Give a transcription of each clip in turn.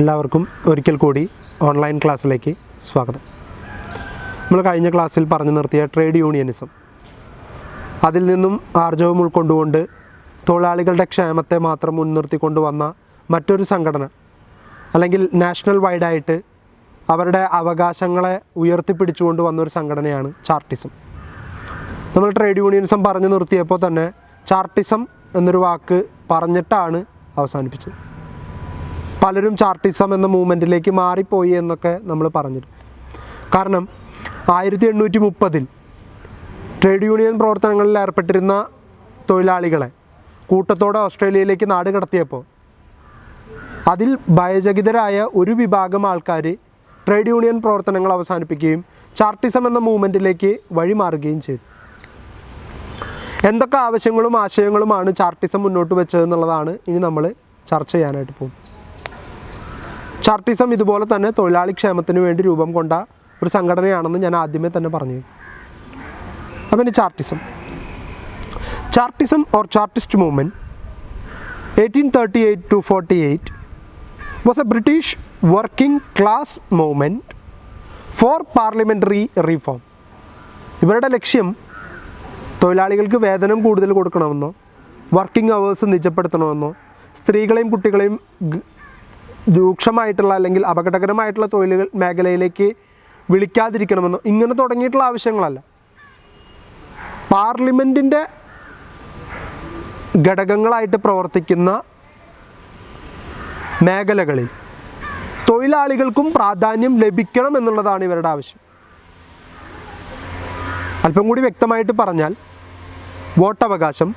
എല്ലാവർക്കും ഒരിക്കൽ കൂടി ഓൺലൈൻ ക്ലാസ്സിലേക്ക് സ്വാഗതം. നമ്മൾ കഴിഞ്ഞ ക്ലാസ്സിൽ പറഞ്ഞു നിർത്തിയ ട്രേഡ് യൂണിയനിസം, അതിൽ നിന്നും ആർജവം ഉൾക്കൊണ്ടുകൊണ്ട് തൊഴിലാളികളുടെ ക്ഷേമത്തെ മാത്രം മുൻനിർത്തിക്കൊണ്ട് വന്ന മറ്റൊരു സംഘടന, അല്ലെങ്കിൽ നാഷണൽ വൈഡായിട്ട് അവരുടെ അവകാശങ്ങളെ ഉയർത്തിപ്പിടിച്ചുകൊണ്ട് വന്നൊരു സംഘടനയാണ് ചാർട്ടിസം. നമ്മൾ ട്രേഡ് യൂണിയനിസം പറഞ്ഞു നിർത്തിയപ്പോൾ തന്നെ ചാർട്ടിസം എന്നൊരു വാക്ക് പറഞ്ഞിട്ടാണ് അവസാനിപ്പിച്ചത്. പലരും ചാർട്ടിസം എന്ന മൂവ്മെൻറ്റിലേക്ക് മാറിപ്പോയി എന്നൊക്കെ നമ്മൾ പറഞ്ഞിരുന്നു. കാരണം 1830 ട്രേഡ് യൂണിയൻ പ്രവർത്തനങ്ങളിൽ ഏർപ്പെട്ടിരുന്ന തൊഴിലാളികളെ കൂട്ടത്തോടെ ഓസ്ട്രേലിയയിലേക്ക് നാട് കടത്തിയപ്പോൾ അതിൽ ഭയചകിതരായ ഒരു വിഭാഗം ആൾക്കാർ ട്രേഡ് യൂണിയൻ പ്രവർത്തനങ്ങൾ അവസാനിപ്പിക്കുകയും ചാർട്ടിസം എന്ന മൂവ്മെൻറ്റിലേക്ക് വഴിമാറുകയും ചെയ്തു. എന്തൊക്കെ ആവശ്യങ്ങളും ആശയങ്ങളുമാണ് ചാർട്ടിസം മുന്നോട്ട് വെച്ചതെന്നുള്ളതാണ് ഇനി നമ്മൾ ചർച്ച ചെയ്യാനായിട്ട് പോകുന്നത്. ചാർട്ടിസം ഇതുപോലെ തന്നെ തൊഴിലാളി ക്ഷേമത്തിന് വേണ്ടി രൂപം കൊണ്ട ഒരു സംഘടനയാണെന്ന് ഞാൻ ആദ്യമേ തന്നെ പറഞ്ഞു. അപ്പം ഇനി ചാർട്ടിസം or ചാർട്ടിസ്റ്റ് movement 1838 to 48 was a British working class movement for parliamentary reform. ഇവരുടെ ലക്ഷ്യം തൊഴിലാളികൾക്ക് വേതനം കൂടുതൽ കൊടുക്കണമെന്നോ, വർക്കിംഗ് അവേഴ്സ് നിജപ്പെടുത്തണമെന്നോ, സ്ത്രീകളെയും കുട്ടികളെയും രൂക്ഷമായിട്ടുള്ള അല്ലെങ്കിൽ അപകടകരമായിട്ടുള്ള തൊഴിൽ മേഖലയിലേക്ക് വിളിക്കാതിരിക്കണമെന്നോ ഇങ്ങനെ തുടങ്ങിയിട്ടുള്ള ആവശ്യങ്ങളല്ല. പാർലമെൻറ്റിൻ്റെ ഘടകങ്ങളായിട്ട് പ്രവർത്തിക്കുന്ന മേഖലകളിൽ തൊഴിലാളികൾക്കും പ്രാധാന്യം ലഭിക്കണം എന്നുള്ളതാണ് ഇവരുടെ ആവശ്യം. അല്പം കൂടി വ്യക്തമായിട്ട് പറഞ്ഞാൽ, വോട്ടവകാശം,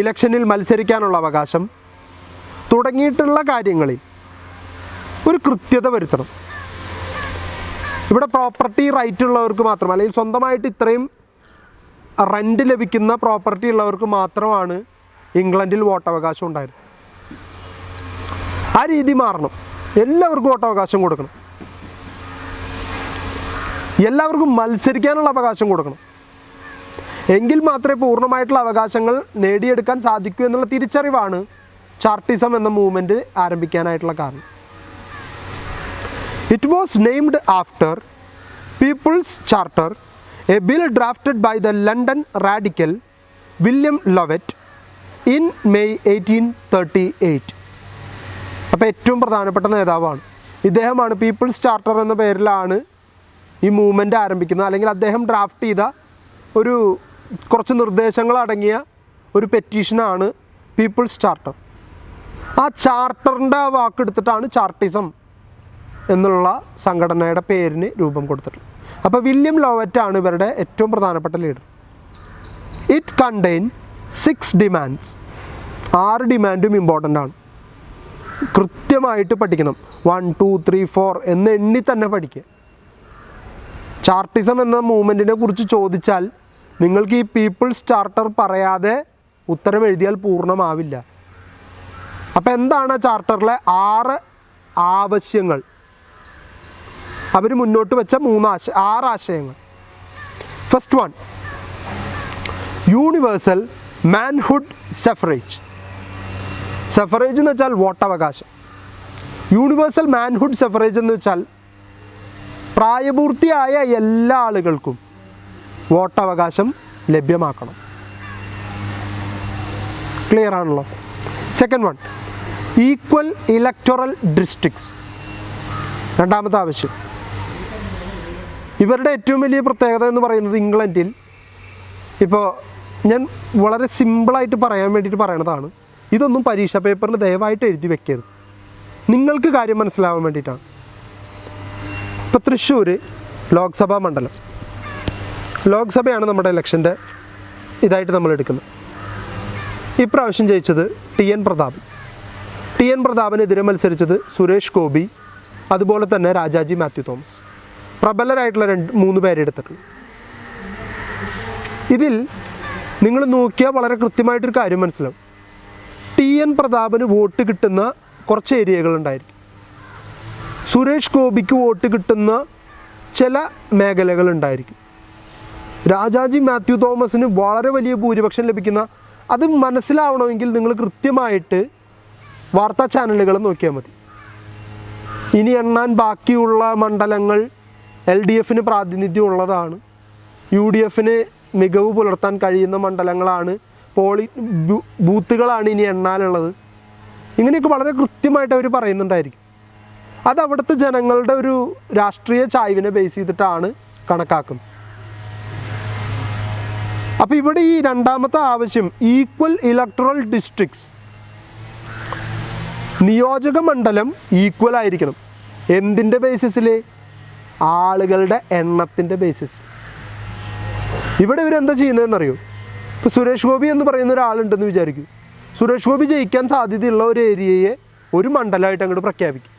ഇലക്ഷനിൽ മത്സരിക്കാനുള്ള അവകാശം തുടങ്ങിയിട്ടുള്ള കാര്യങ്ങളിൽ ഒരു കൃത്യത വരുത്തണം. ഇവിടെ പ്രോപ്പർട്ടി റൈറ്റ് ഉള്ളവർക്ക് മാത്രം, അല്ലെങ്കിൽ സ്വന്തമായിട്ട് ഇത്രയും റെൻ്റ് ലഭിക്കുന്ന പ്രോപ്പർട്ടി ഉള്ളവർക്ക് മാത്രമാണ് ഇംഗ്ലണ്ടിൽ വോട്ടവകാശം ഉണ്ടായിരുന്നത്. ആ രീതി മാറണം. എല്ലാവർക്കും വോട്ടവകാശം കൊടുക്കണം. എല്ലാവർക്കും മത്സരിക്കാനുള്ള അവകാശം കൊടുക്കണം. എങ്കിൽ മാത്രമേ പൂർണ്ണമായിട്ടുള്ള അവകാശങ്ങൾ നേടിയെടുക്കാൻ സാധിക്കൂ എന്നുള്ള തിരിച്ചറിവാണ് ചാർട്ടിസം എന്ന മൂവ്മെൻറ്റ് ആരംഭിക്കാനായിട്ടുള്ള കാരണം. It was named after people's charter, a bill drafted by the London radical William Lovett in May 1838. അപ്പോൾ ഏറ്റവും പ്രധാനപ്പെട്ട നേതാവാണ് ഇദ്ദേഹമാണ്. പീപ്പിൾസ് ചാർട്ടർ എന്ന പേരിലാണ് ഈ മൂവ്മെൻറ്റ് ആരംഭിക്കുന്നത്. അല്ലെങ്കിൽ അദ്ദേഹം ഡ്രാഫ്റ്റ് ചെയ്ത ഒരു കുറച്ച് നിർദ്ദേശങ്ങൾ അടങ്ങിയ ഒരു പെറ്റീഷനാണ് പീപ്പിൾസ് ചാർട്ടർ. ആ ചാർട്ടറിൻ്റെ ആ വാക്കെടുത്തിട്ടാണ് ചാർട്ടിസം എന്നുള്ള സംഘടനയുടെ പേരിന് രൂപം കൊടുത്തിട്ടുള്ളത്. അപ്പോൾ വില്യം ലോവറ്റാണ് ഇവരുടെ ഏറ്റവും പ്രധാനപ്പെട്ട ലീഡർ. It contain 6 demands. 6 ഡിമാൻഡും ഇമ്പോർട്ടൻ്റ് ആണ്. കൃത്യമായിട്ട് പഠിക്കണം. 1 2 3 4 എന്ന് എണ്ണി തന്നെ പഠിക്കുക. ചാർട്ടിസം എന്ന മൂവ്മെൻറ്റിനെ കുറിച്ച് ചോദിച്ചാൽ നിങ്ങൾക്ക് ഈ പീപ്പിൾസ് ചാർട്ടർ പറയാതെ ഉത്തരം എഴുതിയാൽ പൂർണ്ണമാവില്ല. അപ്പോൾ എന്താണ് ചാർട്ടറിലെ 6 ആവശ്യങ്ങൾ? അവർ മുന്നോട്ട് വെച്ച 6 ആശയങ്ങൾ. First one, universal manhood suffrage. Suffrage എന്ന് വെച്ചാൽ വോട്ടവകാശം. യൂണിവേഴ്സൽ മാൻഹുഡ് സഫറേജ് എന്ന് വെച്ചാൽ പ്രായപൂർത്തിയായ എല്ലാ ആളുകൾക്കും വോട്ടവകാശം ലഭ്യമാക്കണം. ക്ലിയർ ആണല്ലോ? Second one, equal electoral districts. രണ്ടാമത്തെ ആവശ്യം. ഇവരുടെ ഏറ്റവും വലിയ പ്രത്യേകത എന്ന് പറയുന്നത് ഇംഗ്ലണ്ടിൽ, ഇപ്പോൾ ഞാൻ വളരെ സിമ്പിളായിട്ട് പറയാൻ വേണ്ടിയിട്ട് പറയണതാണ്, ഇതൊന്നും പരീക്ഷാ പേപ്പറിൽ ദയവായിട്ട് എഴുതി വെക്കരുത്, നിങ്ങൾക്ക് കാര്യം മനസ്സിലാവാൻ വേണ്ടിയിട്ടാണ്. ഇപ്പോൾ തൃശ്ശൂർ ലോക്സഭാ മണ്ഡലം, ലോക്സഭയാണ് നമ്മുടെ ഇലക്ഷൻ്റെ ഇതായിട്ട് നമ്മൾ എടുക്കുന്നത്. ഇപ്രാവശ്യം ജയിച്ചത് ടി.എൻ. പ്രതാപൻ. ടി.എൻ. പ്രതാപനെതിരെ മത്സരിച്ചത് സുരേഷ് ഗോപി, അതുപോലെ തന്നെ രാജാജി മാത്യു തോമസ്. പ്രബലരായിട്ടുള്ള 3 പേരെടുത്തിട്ടുണ്ട്. ഇതിൽ നിങ്ങൾ നോക്കിയാൽ വളരെ കൃത്യമായിട്ടൊരു കാര്യം മനസ്സിലാവും. ടി.എൻ. പ്രതാപന് വോട്ട് കിട്ടുന്ന കുറച്ച് ഏരിയകളുണ്ടായിരിക്കും. സുരേഷ് ഗോപിക്ക് വോട്ട് കിട്ടുന്ന ചില മേഖലകളുണ്ടായിരിക്കും. രാജാജി മാത്യു തോമസിന് വളരെ വലിയ ഭൂരിപക്ഷം ലഭിക്കുന്ന, അത് മനസ്സിലാവണമെങ്കിൽ നിങ്ങൾ കൃത്യമായിട്ട് വാർത്താ ചാനലുകൾ നോക്കിയാൽ മതി. ഇനി എണ്ണാൻ ബാക്കിയുള്ള മണ്ഡലങ്ങൾ LDFന് പ്രാതിനിധ്യം ഉള്ളതാണ്, UDFന് മികവ് പുലർത്താൻ കഴിയുന്ന മണ്ഡലങ്ങളാണ്, ബൂത്തുകളാണ് ഇനി എണ്ണാനുള്ളത്. ഇങ്ങനെയൊക്കെ വളരെ കൃത്യമായിട്ട് അവർ പറയുന്നുണ്ടായിരിക്കും. അത് അവിടുത്തെ ജനങ്ങളുടെ ഒരു രാഷ്ട്രീയ ചായ്വിനെ ബേസ് ചെയ്തിട്ടാണ് കണക്കാക്കുന്നത്. അപ്പോൾ ഇവിടെ ഈ രണ്ടാമത്തെ ആവശ്യം ഈക്വൽ ഇലക്ടറൽ ഡിസ്ട്രിക്ട്സ്, നിയോജക മണ്ഡലം ഈക്വൽ ആയിരിക്കണം. എന്തിൻ്റെ ബേസിസിൽ? ആളുകളുടെ എണ്ണത്തിൻ്റെ ബേസിസ്. ഇവിടെ ഇവരെന്താ ചെയ്യുന്നതെന്നറിയോ? ഇപ്പോൾ സുരേഷ് ഗോപി എന്ന് പറയുന്ന ഒരാളുണ്ടെന്ന് വിചാരിക്കും. സുരേഷ് ഗോപി ജയിക്കാൻ സാധ്യതയുള്ള ഒരു ഏരിയയെ ഒരു മണ്ഡലമായിട്ട് അങ്ങോട്ട് പ്രഖ്യാപിക്കും.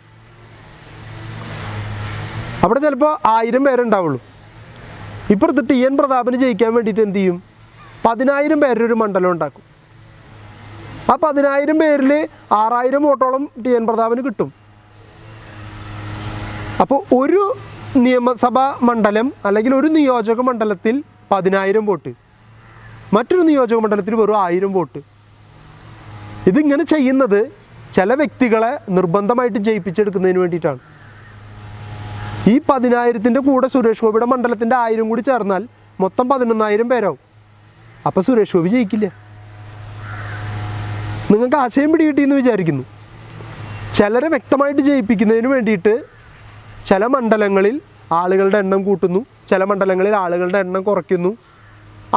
അവിടെ ചിലപ്പോൾ 1000 പേരുണ്ടാവുള്ളൂ. ഇപ്പുറത്ത് TN പ്രതാപന് ജയിക്കാൻ വേണ്ടിയിട്ട് എന്ത് ചെയ്യും? 10,000 പേരുടെ ഒരു മണ്ഡലം ഉണ്ടാക്കും. ആ 10,000 പേരിൽ 6,000 വോട്ടോളം TN പ്രതാപന് കിട്ടും. അപ്പോൾ ഒരു നിയമസഭാ മണ്ഡലം അല്ലെങ്കിൽ ഒരു നിയോജക മണ്ഡലത്തിൽ 10,000 വോട്ട്, മറ്റൊരു നിയോജക മണ്ഡലത്തിൽ വെറും 1000 വോട്ട്. ഇതിങ്ങനെ ചെയ്യുന്നത് ചില വ്യക്തികളെ നിർബന്ധമായിട്ട് ജയിപ്പിച്ചെടുക്കുന്നതിന് വേണ്ടിയിട്ടാണ്. ഈ 10,000-ൻ്റെ കൂടെ സുരേഷ് ഗോപിയുടെ മണ്ഡലത്തിൻ്റെ 1000 കൂടി ചേർന്നാൽ മൊത്തം 11,000 പേരാവും. അപ്പോൾ സുരേഷ് ഗോപി ജയിക്കില്ല. നിങ്ങൾക്ക് ആശയം പിടികിട്ടിയെന്ന് വിചാരിക്കുന്നു. ചിലരെ വ്യക്തമായിട്ട് ജയിപ്പിക്കുന്നതിന് വേണ്ടിയിട്ട് ചില മണ്ഡലങ്ങളിൽ ആളുകളുടെ എണ്ണം കൂട്ടുന്നു, ചില മണ്ഡലങ്ങളിൽ ആളുകളുടെ എണ്ണം കുറയ്ക്കുന്നു.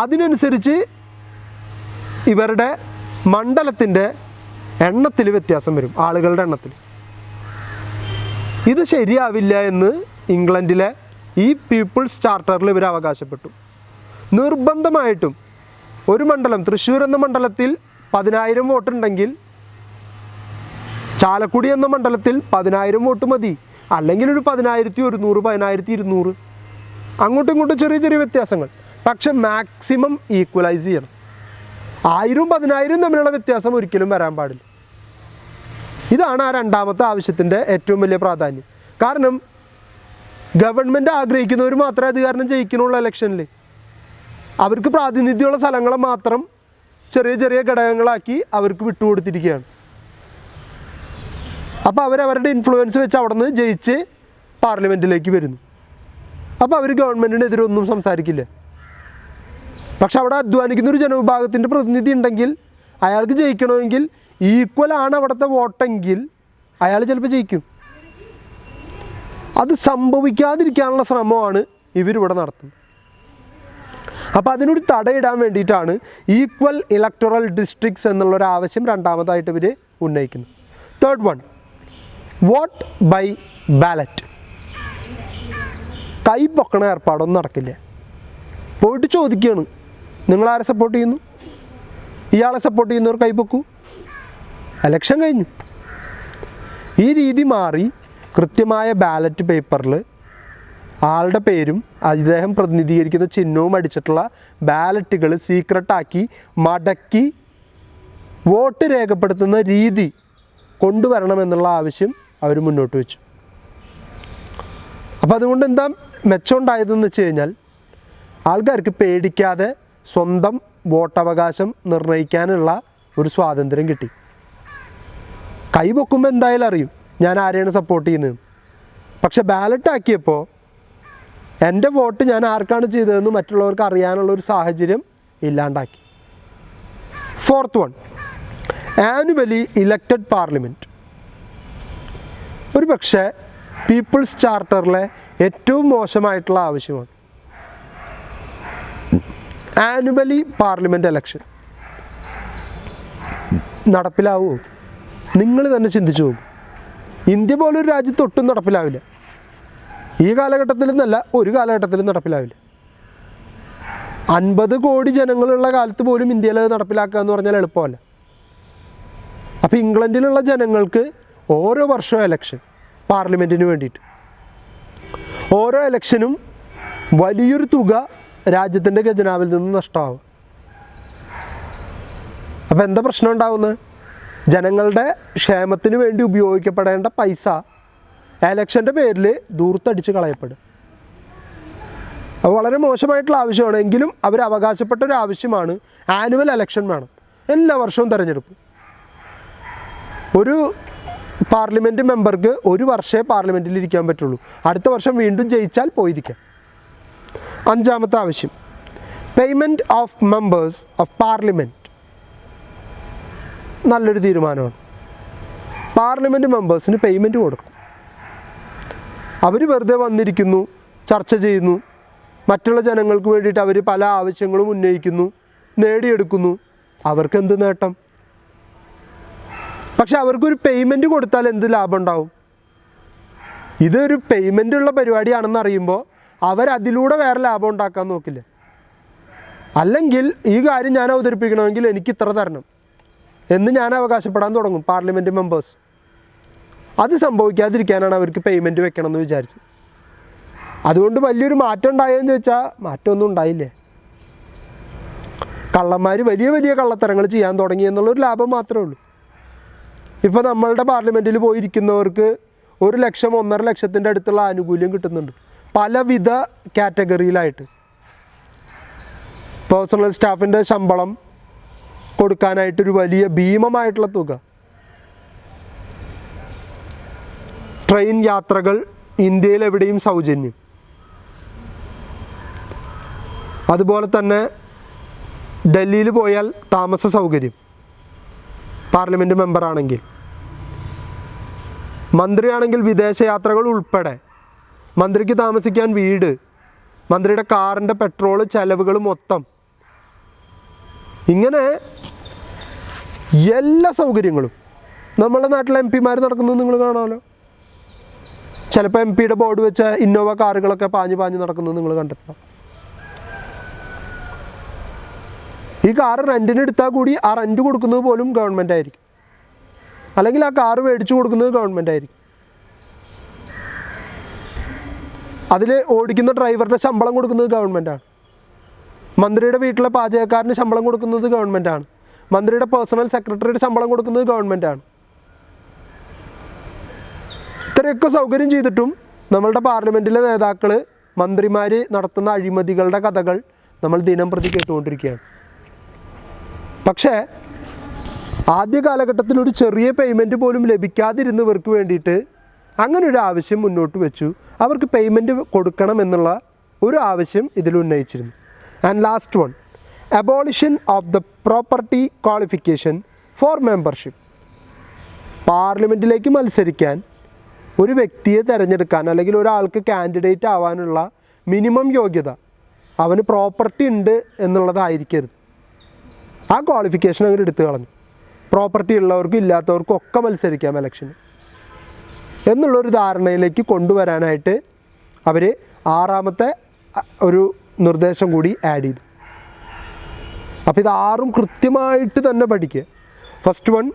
അതിനനുസരിച്ച് ഇവരുടെ മണ്ഡലത്തിൻ്റെ എണ്ണത്തിൽ വ്യത്യാസം വരും, ആളുകളുടെ എണ്ണത്തിൽ. ഇത് ശരിയാവില്ല എന്ന് ഇംഗ്ലണ്ടിലെ ഈ പീപ്പിൾസ് ചാർട്ടറിൽ ഇവർ അവകാശപ്പെട്ടു. നിർബന്ധമായിട്ടും ഒരു മണ്ഡലം, തൃശ്ശൂർ എന്ന മണ്ഡലത്തിൽ 10,000 വോട്ടുണ്ടെങ്കിൽ ചാലക്കുടി എന്ന മണ്ഡലത്തിൽ 10,000 വോട്ട് മതി, അല്ലെങ്കിൽ ഒരു 10,100, 10,200, അങ്ങോട്ടും ഇങ്ങോട്ടും ചെറിയ ചെറിയ വ്യത്യാസങ്ങൾ. പക്ഷെ മാക്സിമം ഈക്വലൈസ് ചെയ്യണം. 1000-ഉം 10,000-ഉം തമ്മിലുള്ള വ്യത്യാസം ഒരിക്കലും വരാൻ പാടില്ല. ഇതാണ് ആ രണ്ടാമത്തെ ആവശ്യത്തിൻ്റെ ഏറ്റവും വലിയ പ്രാധാന്യം. കാരണം ഗവൺമെൻറ് ആഗ്രഹിക്കുന്നവർ മാത്രമേ അത് കാരണം ജയിക്കണുള്ളൂ. ഇലക്ഷനിൽ അവർക്ക് പ്രാതിനിധ്യമുള്ള സ്ഥലങ്ങളെ മാത്രം ചെറിയ ചെറിയ ഘടകങ്ങളാക്കി അവർക്ക് വിട്ടുകൊടുത്തിരിക്കുകയാണ്. അപ്പോൾ അവരവരുടെ ഇൻഫ്ലുവൻസ് വെച്ച് അവിടെ നിന്ന് ജയിച്ച് പാർലമെൻറ്റിലേക്ക് വരുന്നു. അപ്പോൾ അവർ ഗവൺമെൻറ്റിനെതിരെ ഒന്നും സംസാരിക്കില്ല. പക്ഷെ അവിടെ അധ്വാനിക്കുന്ന ഒരു ജനവിഭാഗത്തിൻ്റെ പ്രതിനിധി ഉണ്ടെങ്കിൽ അയാൾക്ക് ജയിക്കണമെങ്കിൽ ഈക്വലാണ് അവിടുത്തെ വോട്ടെങ്കിൽ അയാൾ ചിലപ്പോൾ ജയിക്കും. അത് സംഭവിക്കാതിരിക്കാനുള്ള ശ്രമമാണ് ഇവരിവിടെ നടത്തുന്നത്. അപ്പോൾ അതിനൊരു തടയിടാൻ വേണ്ടിയിട്ടാണ് ഈക്വൽ ഇലക്ടറൽ ഡിസ്ട്രിക്ട്സ് എന്നുള്ളൊരു ആവശ്യം രണ്ടാമതായിട്ട് ഇവർ ഉന്നയിക്കുന്നത്. Third one, vote by ballot. കൈ പൊക്കണ ഏർപ്പാടൊന്നും നടക്കില്ല. പോയിട്ട് ചോദിക്കുകയാണ്, നിങ്ങളാരെ സപ്പോർട്ട് ചെയ്യുന്നു? ഇയാളെ സപ്പോർട്ട് ചെയ്യുന്നവർ കൈ പൊക്കൂ. എലക്ഷൻ കഴിഞ്ഞു. ഈ രീതി മാറി കൃത്യമായ ബാലറ്റ് പേപ്പറിൽ ആളുടെ പേരും അദ്ദേഹം പ്രതിനിധീകരിക്കുന്ന ചിഹ്നവും അടിച്ചിട്ടുള്ള ബാലറ്റുകൾ സീക്രട്ടാക്കി മടക്കി വോട്ട് രേഖപ്പെടുത്തുന്ന രീതി കൊണ്ടുവരണമെന്നുള്ള ആവശ്യം അവർ മുന്നോട്ട് വെച്ചു. അപ്പോൾ അതുകൊണ്ട് എന്താ മെച്ചം ഉണ്ടായതെന്ന് വെച്ച് കഴിഞ്ഞാൽ ആൾക്കാർക്ക് പേടിക്കാതെ സ്വന്തം വോട്ടവകാശം നിർണ്ണയിക്കാനുള്ള ഒരു സ്വാതന്ത്ര്യം കിട്ടി. കൈ പൊക്കുമ്പോൾ എന്തായാലും അറിയും ഞാൻ ആരെയാണ് സപ്പോർട്ട് ചെയ്യുന്നത്. പക്ഷെ ബാലറ്റ് ആക്കിയപ്പോൾ എൻ്റെ വോട്ട് ഞാൻ ആർക്കാണ് ചെയ്തതെന്ന് മറ്റുള്ളവർക്ക് അറിയാനുള്ളൊരു സാഹചര്യം ഇല്ലാണ്ടാക്കി. Fourth one, annually elected parliament. ഒരു പക്ഷേ പീപ്പിൾസ് ചാർട്ടറിലെ ഏറ്റവും മോശമായിട്ടുള്ള ആവശ്യമാണ് ആനുവലി പാർലമെൻറ്റ് ഇലക്ഷൻ. നടപ്പിലാവുമോ? നിങ്ങൾ തന്നെ ചിന്തിച്ചു പോകും. ഇന്ത്യ പോലൊരു രാജ്യത്ത് ഒട്ടും നടപ്പിലാവില്ല. ഈ കാലഘട്ടത്തിലെന്നല്ല, ഒരു കാലഘട്ടത്തിലും നടപ്പിലാവില്ല. 50 കോടി ജനങ്ങളുള്ള കാലത്ത് പോലും ഇന്ത്യയിൽ അത് നടപ്പിലാക്കുക എന്ന് പറഞ്ഞാൽ എളുപ്പമല്ല. അപ്പോൾ ഇംഗ്ലണ്ടിലുള്ള ജനങ്ങൾക്ക് ഓരോ വർഷവും എലക്ഷൻ, പാർലമെൻറ്റിന് വേണ്ടിയിട്ട് ഓരോ എലക്ഷനും വലിയൊരു തുക രാജ്യത്തിൻ്റെ ഖജനാവിൽ നിന്ന് നഷ്ടമാവും. അപ്പോൾ എന്താ പ്രശ്നം ഉണ്ടാവുന്നത്? ജനങ്ങളുടെ ക്ഷേമത്തിന് വേണ്ടി ഉപയോഗിക്കപ്പെടേണ്ട പൈസ എലക്ഷൻ്റെ പേരിൽ ദൂർത്തടിച്ച് കളയപ്പെടും. അത് വളരെ മോശമായിട്ടുള്ള ആവശ്യമാണ്. എങ്കിലും അവർ അവകാശപ്പെട്ട ഒരു ആവശ്യമാണ് ആനുവൽ എലക്ഷൻ വേണം. എല്ലാ വർഷവും തിരഞ്ഞെടുപ്പ്. ഒരു പാർലമെൻറ്റ് മെമ്പർക്ക് ഒരു വർഷമേ പാർലമെൻറ്റിൽ ഇരിക്കാൻ പറ്റുള്ളൂ. അടുത്ത വർഷം വീണ്ടും ജയിച്ചാൽ പോയിരിക്കാം. 5-ാമത്തെ ആവശ്യം, payment of members of parliament. നല്ലൊരു തീരുമാനമാണ്. പാർലമെൻറ്റ് മെമ്പേഴ്സിന് പേയ്മെൻറ്റ് കൊടുക്കും. അവർ വെറുതെ വന്നിരിക്കുന്നു, ചർച്ച ചെയ്യുന്നു, മറ്റുള്ള ജനങ്ങൾക്ക് വേണ്ടിയിട്ട് അവർ പല ആവശ്യങ്ങളും ഉന്നയിക്കുന്നു, നേടിയെടുക്കുന്നു. അവർക്ക് എന്ത് നേട്ടം? പക്ഷെ അവർക്കൊരു പേയ്മെൻറ്റ് കൊടുത്താൽ എന്ത് ലാഭം ഉണ്ടാവും? ഇതൊരു പേയ്മെൻ്റ് ഉള്ള പരിപാടിയാണെന്ന് അറിയുമ്പോൾ അവരതിലൂടെ വേറെ ലാഭം ഉണ്ടാക്കാൻ നോക്കില്ല. അല്ലെങ്കിൽ ഈ കാര്യം ഞാൻ അവതരിപ്പിക്കണമെങ്കിൽ എനിക്ക് ഇത്ര തരണം എന്ന് ഞാൻ അവകാശപ്പെടാൻ തുടങ്ങും പാർലമെൻറ്റ് മെമ്പേഴ്സ്. അത് സംഭവിക്കാതിരിക്കാനാണ് അവർക്ക് പേയ്മെൻറ്റ് വെക്കണം എന്ന് വിചാരിച്ചത്. അതുകൊണ്ട് വലിയൊരു മാറ്റം ഉണ്ടായെന്ന് ചോദിച്ചാൽ മാറ്റമൊന്നും ഉണ്ടായില്ലേ. കള്ളന്മാർ വലിയ വലിയ കള്ളത്തരങ്ങൾ ചെയ്യാൻ തുടങ്ങി എന്നുള്ളൊരു ലാഭം മാത്രമേ ഉള്ളൂ. ഇപ്പോൾ നമ്മളുടെ പാർലമെൻറ്റിൽ പോയിരിക്കുന്നവർക്ക് 1 ലക്ഷം 1.5 ലക്ഷത്തിൻ്റെ അടുത്തുള്ള ആനുകൂല്യം കിട്ടുന്നുണ്ട് പലവിധ കാറ്റഗറിയിലായിട്ട്. പേഴ്സണൽ സ്റ്റാഫിൻ്റെ ശമ്പളം കൊടുക്കാനായിട്ടൊരു വലിയ ഭീമമായിട്ടുള്ള തുക, ട്രെയിൻ യാത്രകൾ ഇന്ത്യയിൽ എവിടെയും സൗജന്യം, അതുപോലെ തന്നെ ഡൽഹിയിൽ പോയാൽ താമസ സൗകര്യം പാർലമെൻറ്റ് മെമ്പറാണെങ്കിൽ, മന്ത്രിയാണെങ്കിൽ വിദേശയാത്രകൾ ഉൾപ്പെടെ, മന്ത്രിക്ക് താമസിക്കാൻ വീട്, മന്ത്രിയുടെ കാറിൻ്റെ പെട്രോൾ ചെലവുകൾ മൊത്തം, ഇങ്ങനെ എല്ലാ സൗകര്യങ്ങളും നമ്മുടെ നാട്ടിലെ MP-മാർ നടക്കുന്നത് നിങ്ങൾ കാണാമല്ലോ. ചിലപ്പോൾ MP-യുടെ ബോർഡ് വെച്ച ഇന്നോവ കാറുകളൊക്കെ പാഞ്ഞ് നടക്കുന്നത് നിങ്ങൾ കണ്ടിട്ടുണ്ടോ? ഈ കാറ് റെൻറ്റിന് എടുത്താൽ കൂടി ആ റെൻറ്റ് കൊടുക്കുന്നത് പോലും ഗവൺമെൻറ് ആയിരിക്കും, അല്ലെങ്കിൽ ആ കാറ് മേടിച്ചു കൊടുക്കുന്നത് ഗവൺമെൻറ് ആയിരിക്കും. അതിൽ ഓടിക്കുന്ന ഡ്രൈവറുടെ ശമ്പളം കൊടുക്കുന്നത് ഗവൺമെൻറ്റാണ്. മന്ത്രിയുടെ വീട്ടിലെ പാചകക്കാരന് ശമ്പളം കൊടുക്കുന്നത് ഗവൺമെൻറ്റാണ്. മന്ത്രിയുടെ പേഴ്സണൽ സെക്രട്ടറിയുടെ ശമ്പളം കൊടുക്കുന്നത് ഗവൺമെൻറ്റാണ്. ഇത്രയൊക്കെ സൗകര്യം ചെയ്തിട്ടും നമ്മളുടെ പാർലമെൻറ്റിലെ നേതാക്കൾ, മന്ത്രിമാർ നടത്തുന്ന അഴിമതികളുടെ കഥകൾ നമ്മൾ ദിനം പ്രതി കേട്ടുകൊണ്ടിരിക്കുകയാണ്. പക്ഷേ ആദ്യ കാലഘട്ടത്തിൽ ഒരു ചെറിയ പേയ്മെൻറ്റ് പോലും ലഭിക്കാതിരുന്നവർക്ക് വേണ്ടിയിട്ട് അങ്ങനെ ഒരു ആവശ്യം മുന്നോട്ട് വെച്ചു. അവർക്ക് പേയ്മെൻറ്റ് കൊടുക്കണം എന്നുള്ള ഒരു ആവശ്യം ഇതിൽ ഉന്നയിച്ചിരുന്നു. And last one, abolition of the property qualification for membership. പാർലമെൻറ്റിലേക്ക് മത്സരിക്കാൻ ഒരു വ്യക്തിയെ തിരഞ്ഞെടുക്കാൻ, അല്ലെങ്കിൽ ഒരാൾക്ക് കാൻഡിഡേറ്റ് ആവാനുള്ള മിനിമം യോഗ്യത അവന് പ്രോപ്പർട്ടി ഉണ്ട് എന്നുള്ളതായിരിക്കരുത്. ആ ക്വാളിഫിക്കേഷൻ അവർ എടുത്തു കളഞ്ഞു. പ്രോപ്പർട്ടി ഉള്ളവർക്കും ഇല്ലാത്തവർക്കും ഒക്കെ മത്സരിക്കാം ഇലക്ഷന് എന്നുള്ളൊരു ധാരണയിലേക്ക് കൊണ്ടുവരാനായിട്ട് അവർ 6ാമത്തെ ഒരു നിർദ്ദേശം കൂടി ആഡ് ചെയ്തു. അപ്പോൾ ഇത് 6ഉം കൃത്യമായിട്ട് തന്നെ പഠിക്കുക. First one,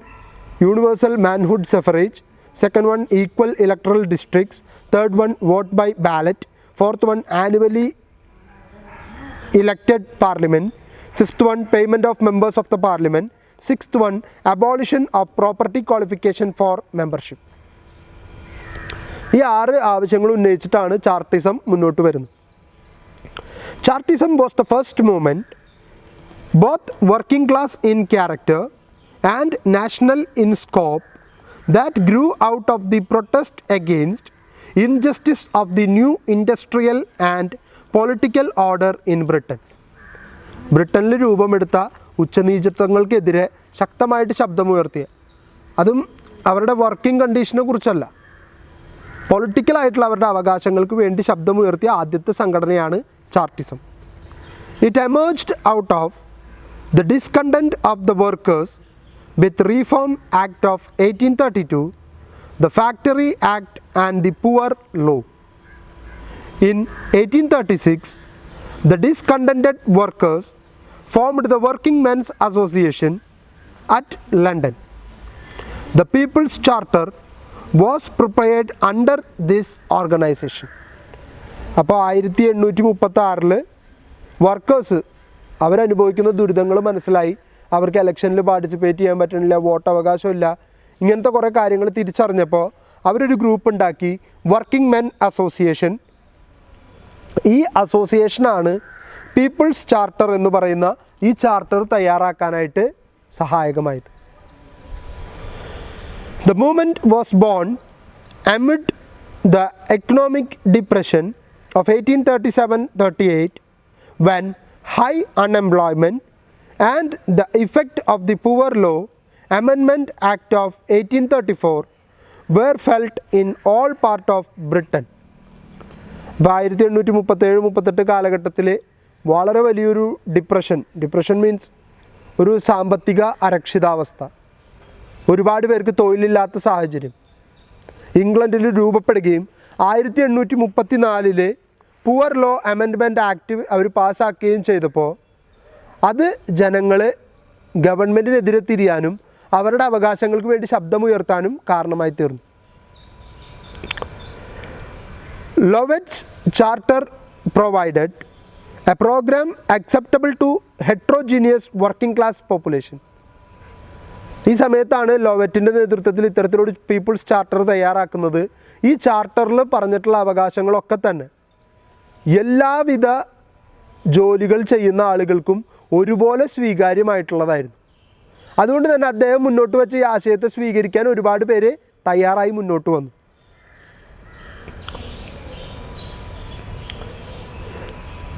universal manhood suffrage. Second one, equal electoral districts. Third one, vote by ballot. Fourth one, annually elected parliament. Fifth one, payment of members of the parliament. Sixth one, abolition of property qualification for membership. ഈ 6 ആവശ്യങ്ങൾ ഉന്നയിച്ചിട്ടാണ് Chartism മുന്നോട്ട് വരുന്നത്. Chartism was the first movement, both working class in character and national in scope, that grew out of the protest against injustice of the new industrial and political order in Britain. ബ്രിട്ടനിൽ രൂപമെടുത്ത ഉച്ചനീചത്വങ്ങൾക്കെതിരെ ശക്തമായിട്ട് ശബ്ദമുയർത്തിയ, അതും അവരുടെ working കണ്ടീഷനെ കുറിച്ചല്ല, പൊളിറ്റിക്കലായിട്ടുള്ള അവരുടെ അവകാശങ്ങൾക്ക് വേണ്ടി ശബ്ദമുയർത്തിയ ആദ്യത്തെ സംഘടനയാണ് Chartism. It emerged out of the discontent of the workers with reform act of 1832, the factory act and the poor law. In 1836, the discontented workers formed the Working Men's Association at London. The People's Charter was prepared under this organization. അപ്പോൾ 1836 workers അവരനുഭവിക്കുന്ന ദുരിതങ്ങൾ മനസ്സിലായി. അവർക്ക് ഇലക്ഷനിൽ participate ചെയ്യാൻ പറ്റണില്ല, vote അവകാശമില്ല, ഇങ്ങനത്തെ കുറേ കാര്യങ്ങൾ തിരിച്ചറിഞ്ഞപ്പോൾ അവരൊരു ഗ്രൂപ്പ് ഉണ്ടാക്കി, വർക്കിംഗ് മെൻ അസോസിയേഷൻ. ഈ അസോസിയേഷനാണ് പീപ്പിൾസ് ചാർട്ടർ എന്ന് പറയുന്ന ഈ ചാർട്ടർ തയ്യാറാക്കാനായിട്ട് സഹായകമായത്. The movement was born amid the economic depression of 1837-38, when high unemployment and the effect of the Poor Law Amendment Act of 1834 were felt in all part of Britain. 1837-38 കാലഘട്ടത്തിൽ വളരെ വലിയൊരു depression means ഒരു സാമ്പത്തിക അരക്ഷിതാവസ്ഥ, ഒരുപാട് പേർക്ക് തൊഴിലില്ലാത്ത സാഹചര്യം ഇംഗ്ലണ്ടിൽ രൂപപ്പെടുകയും 1834 പുവർ ലോ അമെൻഡ്മെൻറ്റ് ആക്ട് അവർ പാസ്സാക്കുകയും ചെയ്തപ്പോൾ അത് ജനങ്ങളെ ഗവൺമെൻറ്റിനെതിരെ തിരിയാനും അവരുടെ അവകാശങ്ങൾക്ക് വേണ്ടി ശബ്ദമുയർത്താനും കാരണമായി തീർന്നു. ലോവറ്റ്സ് charter provided a program acceptable to heterogeneous working class population. ഈ സമയത്താണ് ലോവറ്റിൻ്റെ നേതൃത്വത്തിൽ ഇത്തരത്തിലൊരു പീപ്പിൾസ് ചാർട്ടർ തയ്യാറാക്കുന്നത്. ഈ ചാർട്ടറിൽ പറഞ്ഞിട്ടുള്ള അവകാശങ്ങളൊക്കെ തന്നെ എല്ലാവിധ ജോലികൾ ചെയ്യുന്ന ആളുകൾക്കും ഒരുപോലെ സ്വീകാര്യമായിട്ടുള്ളതായിരുന്നു. അതുകൊണ്ട് തന്നെ അദ്ദേഹം മുന്നോട്ട് വെച്ച ഈ ആശയത്തെ സ്വീകരിക്കാൻ ഒരുപാട് പേര് തയ്യാറായി മുന്നോട്ട് വന്നു.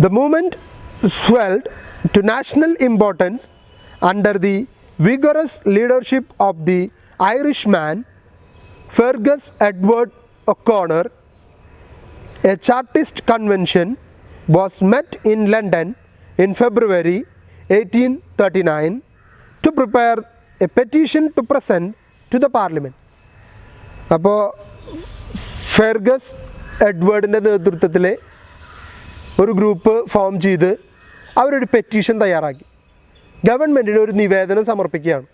The movement swelled to national importance under the vigorous leadership of the Irishman Fergus Edward O'Connor. A Chartist convention was met in London in February 1839 to prepare a petition to present to the Parliament. അപ്പോൾ Fergus എഡ്വേർഡിൻ്റെ നേതൃത്വത്തിൽ ഒരു group form ചെയ്ത് അവരൊരു petition തയ്യാറാക്കി ഗവൺമെൻറ്റിന് ഒരു നിവേദനം സമർപ്പിക്കുകയാണ്.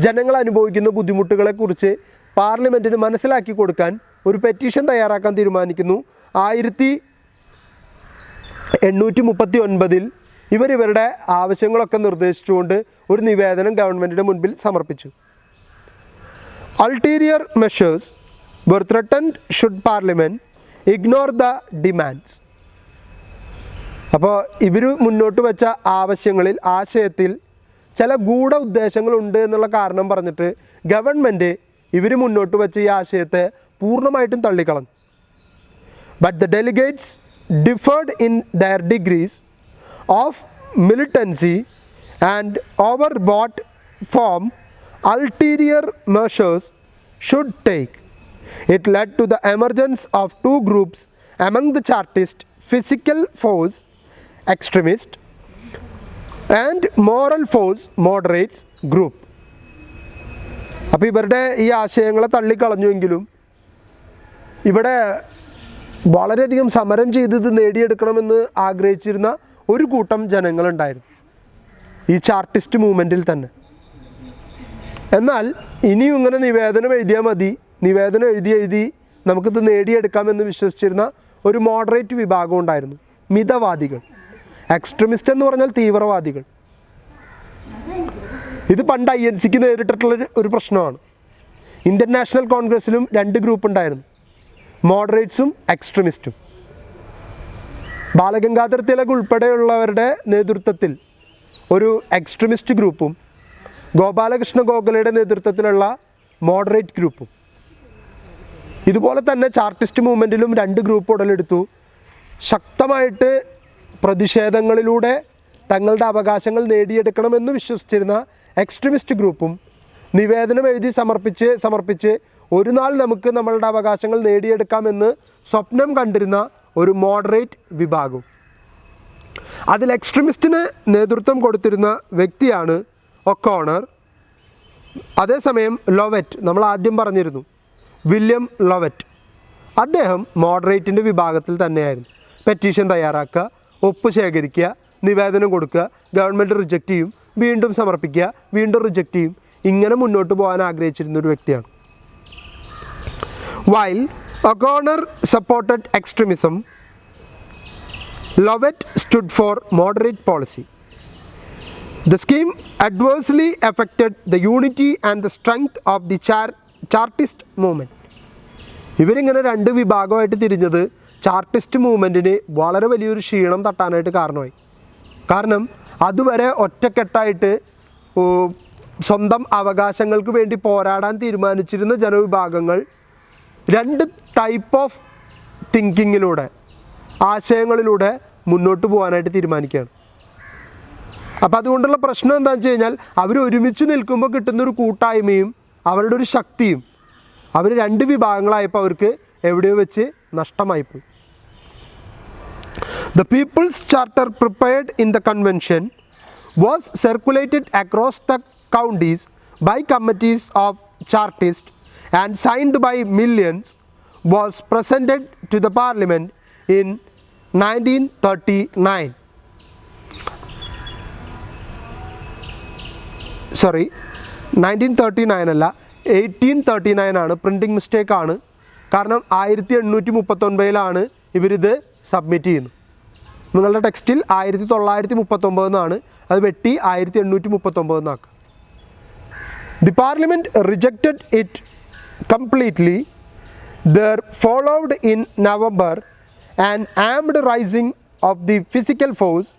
ജനങ്ങൾ അനുഭവിക്കുന്ന ബുദ്ധിമുട്ടുകളെക്കുറിച്ച് പാർലമെൻറ്റിന് മനസ്സിലാക്കി കൊടുക്കാൻ ഒരു പെറ്റീഷൻ തയ്യാറാക്കാൻ തീരുമാനിക്കുന്നു. 1839 ഇവരുടെ ആവശ്യങ്ങളൊക്കെ നിർദ്ദേശിച്ചുകൊണ്ട് ഒരു നിവേദനം ഗവൺമെൻറ്റിൻ്റെ മുൻപിൽ സമർപ്പിച്ചു. Ulterior measures were threatened should Parliament ignore the demands. അപ്പോൾ ഇവർ മുന്നോട്ട് വെച്ച ആശയത്തിൽ ചില ഗൂഢ ഉദ്ദേശങ്ങളുണ്ട് എന്നുള്ള കാരണം പറഞ്ഞിട്ട് ഗവൺമെൻറ് ഇവർ മുന്നോട്ട് വെച്ച ഈ ആശയത്തെ പൂർണ്ണമായിട്ടും തള്ളിക്കളഞ്ഞു. But the delegates deferred in their degrees of militancy and over what form ulterior measures should take. It led to the emergence of two groups among the Chartist: physical force extremist and moral force moderates group. അപ്പോൾ ഇവരുടെ ഈ ആശയങ്ങളെ തള്ളിക്കളഞ്ഞുവെങ്കിലും ഇവിടെ വളരെയധികം സമരം ചെയ്ത് നേടിയെടുക്കണമെന്ന് ആഗ്രഹിച്ചിരുന്ന ഒരു കൂട്ടം ജനങ്ങളുണ്ടായിരുന്നു ഈ ചാർട്ടിസ്റ്റ് മൂവ്മെൻറ്റിൽ തന്നെ. എന്നാൽ ഇനിയും ഇങ്ങനെ നിവേദനം എഴുതിയാൽ മതി, നിവേദനം എഴുതി നമുക്കിത് നേടിയെടുക്കാമെന്ന് വിശ്വസിച്ചിരുന്ന ഒരു മോഡറേറ്റ് വിഭാഗം ഉണ്ടായിരുന്നു, മിതവാദികൾ. എക്സ്ട്രീമിസ്റ്റ് എന്ന് പറഞ്ഞാൽ തീവ്രവാദികൾ. ഇത് പണ്ട് INCക്ക് നേരിട്ടിട്ടുള്ള ഒരു പ്രശ്നമാണ്. ഇന്ത്യൻ നാഷണൽ കോൺഗ്രസ്സിലും 2 ഗ്രൂപ്പ് ഉണ്ടായിരുന്നു, മോഡറേറ്റ്സും എക്സ്ട്രീമിസ്റ്റും. ബാലഗംഗാധർ തിലക് ഉൾപ്പെടെയുള്ളവരുടെ നേതൃത്വത്തിൽ ഒരു എക്സ്ട്രീമിസ്റ്റ് ഗ്രൂപ്പും ഗോപാലകൃഷ്ണ ഗോഖലെയുടെ നേതൃത്വത്തിലുള്ള മോഡറേറ്റ് ഗ്രൂപ്പും. ഇതുപോലെ തന്നെ ചാർട്ടിസ്റ്റ് മൂവ്മെൻറ്റിലും 2 ഗ്രൂപ്പ് ഉടലെടുത്തു. ശക്തമായിട്ട് പ്രതിഷേധങ്ങളിലൂടെ തങ്ങളുടെ അവകാശങ്ങൾ നേടിയെടുക്കണമെന്ന് വിശ്വസിച്ചിരുന്ന എക്സ്ട്രീമിസ്റ്റ് ഗ്രൂപ്പും നിവേദനം എഴുതി സമർപ്പിച്ച് ഒരു നാൾ നമുക്ക് നമ്മളുടെ അവകാശങ്ങൾ നേടിയെടുക്കാമെന്ന് സ്വപ്നം കണ്ടിരുന്ന ഒരു മോഡറേറ്റ് വിഭാഗവും. അതിൽ എക്സ്ട്രീമിസ്റ്റിന് നേതൃത്വം കൊടുത്തിരുന്ന വ്യക്തിയാണ് ഒക്കോണർ. അതേസമയം ലോവറ്റ്, നമ്മൾ ആദ്യം പറഞ്ഞിരുന്നു, വില്യം ലോവറ്റ്, അദ്ദേഹം മോഡറേറ്റിൻ്റെ വിഭാഗത്തിൽ തന്നെയായിരുന്നു. പെറ്റീഷൻ തയ്യാറാക്കുക, ഒപ്പ് ശേഖരിക്കുക, നിവേദനം കൊടുക്കുക, ഗവൺമെൻറ് റിജക്റ്റ് ചെയ്യും, വീണ്ടും സമർപ്പിക്കുക, വീണ്ടും റിജക്റ്റ് ചെയ്യും, ഇങ്ങനെ മുന്നോട്ട് പോകാൻ ആഗ്രഹിച്ചിരുന്ന ഒരു വ്യക്തിയാണ്. While O'Connor supported extremism, Lovett stood for moderate policy. The scheme adversely affected the unity and the strength of the Chartist movement. ഇവരിങ്ങനെ 2 വിഭാഗമായിട്ട് തിരിഞ്ഞത് ചാർട്ടിസ്റ്റ് മൂവ്മെൻറ്റിന് വളരെ വലിയൊരു ക്ഷീണം തട്ടാനായിട്ട് കാരണമായി. കാരണം അതുവരെ ഒറ്റക്കെട്ടായിട്ട് സ്വന്തം അവകാശങ്ങൾക്ക് വേണ്ടി പോരാടാൻ തീരുമാനിച്ചിരുന്ന ജനവിഭാഗങ്ങൾ 2 ടൈപ്പ് ഓഫ് തിങ്കിങ്ങിലൂടെ, ആശയങ്ങളിലൂടെ മുന്നോട്ട് പോകാനായിട്ട് തീരുമാനിക്കുകയാണ്. അപ്പോൾ അതുകൊണ്ടുള്ള പ്രശ്നം എന്താണെന്ന് വെച്ച് കഴിഞ്ഞാൽ അവർ ഒരുമിച്ച് നിൽക്കുമ്പോൾ കിട്ടുന്നൊരു കൂട്ടായ്മയും അവരുടെ ഒരു ശക്തിയും അവർ 2 വിഭാഗങ്ങളായപ്പോൾ അവർക്ക് എവിടെയോ വെച്ച് നഷ്ടമായിപ്പോയി. The People's Charter prepared in the convention was circulated across the counties by committees of Chartists and signed by millions, was presented to the Parliament in 1939. Sorry, 1939 അല്ല, 1839 ആണ്. പ്രിൻറ്റിംഗ് മിസ്റ്റേക്ക് ആണ്. കാരണം 1839 ഇവരിത് സബ്മിറ്റ് ചെയ്യുന്നത്. നിങ്ങളുടെ ടെക്സ്റ്റിൽ 1939 എന്നാണ്, അത് വെട്ടി 1839 എന്നാക്കുക. The Parliament rejected it completely. There followed in November an armed rising of the physical force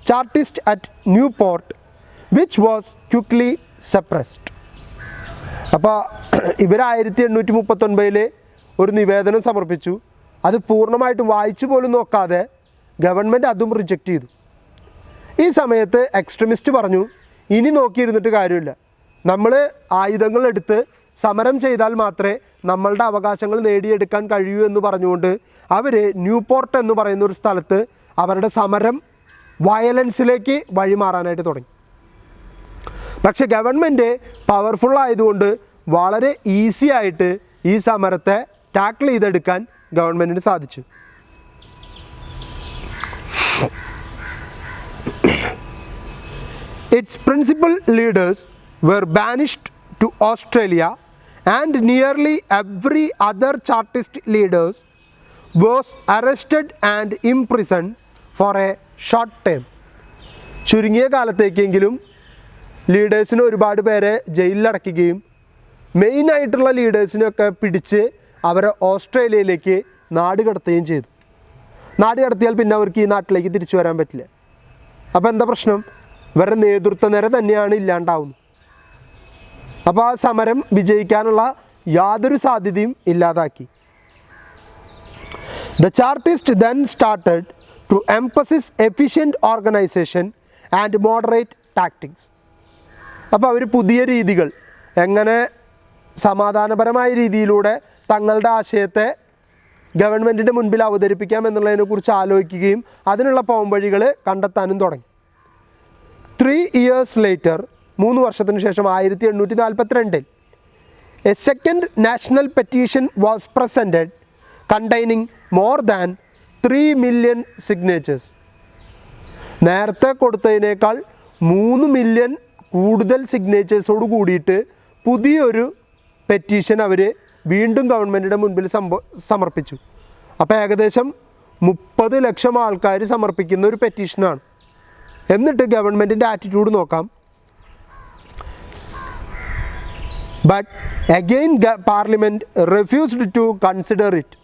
Chartist at Newport, which was quickly suppressed. അപ്പോൾ ഇവർ 1839 ഒരു നിവേദനം സമർപ്പിച്ചു. അത് പൂർണ്ണമായിട്ടും വായിച്ചു പോലും നോക്കാതെ ഗവൺമെൻറ് അതും റിജക്റ്റ് ചെയ്തു. ഈ സമയത്ത് എക്സ്ട്രീമിസ്റ്റ് പറഞ്ഞു, ഇനി നോക്കിയിരുന്നിട്ട് കാര്യമില്ല, നമ്മൾ ആയുധങ്ങളെടുത്ത് സമരം ചെയ്താൽ മാത്രമേ നമ്മളുടെ അവകാശങ്ങൾ നേടിയെടുക്കാൻ കഴിയൂ എന്ന് പറഞ്ഞുകൊണ്ട് അവർ ന്യൂപോർട്ട് എന്ന് പറയുന്ന ഒരു സ്ഥലത്ത് അവരുടെ സമരം വയലൻസിലേക്ക് വഴിമാറാനായിട്ട് തുടങ്ങി. പക്ഷേ ഗവൺമെൻറ് പവർഫുൾ ആയതുകൊണ്ട് വളരെ ഈസി ആയിട്ട് ഈ സമരത്തെ ടാക്കിൾ ചെയ്തെടുക്കാൻ ഗവൺമെൻറ്റിന് സാധിച്ചു. Its principal leaders were banished to Australia, and nearly every other Chartist leader was arrested and imprisoned for a short time. ചുരുങ്ങിയ കാലത്തേക്കെങ്കിലും ലീഡേഴ്സിന് ഒരുപാട് പേരെ ജയിലിലടക്കുകയും മെയിനായിട്ടുള്ള ലീഡേഴ്സിനൊക്കെ പിടിച്ച് അവരെ ഓസ്ട്രേലിയയിലേക്ക് നാട് കടത്തുകയും ചെയ്തു. നാട് കടത്തിയാൽ പിന്നെ അവർക്ക് ഈ നാട്ടിലേക്ക് തിരിച്ചു വരാൻ പറ്റില്ല. അപ്പോൾ എന്താ പ്രശ്നം? ഇവരുടെ നേതൃത്വ നിര തന്നെയാണ് ഇല്ലാണ്ടാവുന്നത്. അപ്പോൾ ആ സമരം വിജയിക്കാനുള്ള യാതൊരു സാധ്യതയും ഇല്ലാതാക്കി. The Chartists then started to emphasize efficient organization and moderate tactics. അപ്പോൾ അവർ പുതിയ രീതികൾ, എങ്ങനെ സമാധാനപരമായ രീതിയിലൂടെ തങ്ങളുടെ ആശയത്തെ ഗവൺമെൻറ്റിൻ്റെ മുൻപിൽ അവതരിപ്പിക്കാം എന്നുള്ളതിനെക്കുറിച്ച് ആലോചിക്കുകയും അതിനുള്ള പോംവഴികൾ കണ്ടെത്താനും തുടങ്ങി. 3 years later, 3 വർഷത്തിന് ശേഷം 1842 a second national petition was presented containing more than 3 million signatures. നേരത്തെ കൊടുത്തതിനേക്കാൾ 3 മില്യൺ കൂടുതൽ സിഗ്നേച്ചേഴ്സോട് കൂടിയിട്ട് പുതിയൊരു പെറ്റീഷൻ അവർ വീണ്ടും ഗവൺമെൻറ്റിൻ്റെ മുൻപിൽ സമർപ്പിച്ചു. അപ്പോൾ ഏകദേശം 30 ലക്ഷം ആൾക്കാർ സമർപ്പിക്കുന്ന ഒരു പെറ്റീഷനാണ്. എന്നിട്ട് ഗവൺമെൻറ്റിൻ്റെ ആറ്റിറ്റ്യൂഡ് നോക്കാം. But again parliament refused to consider it.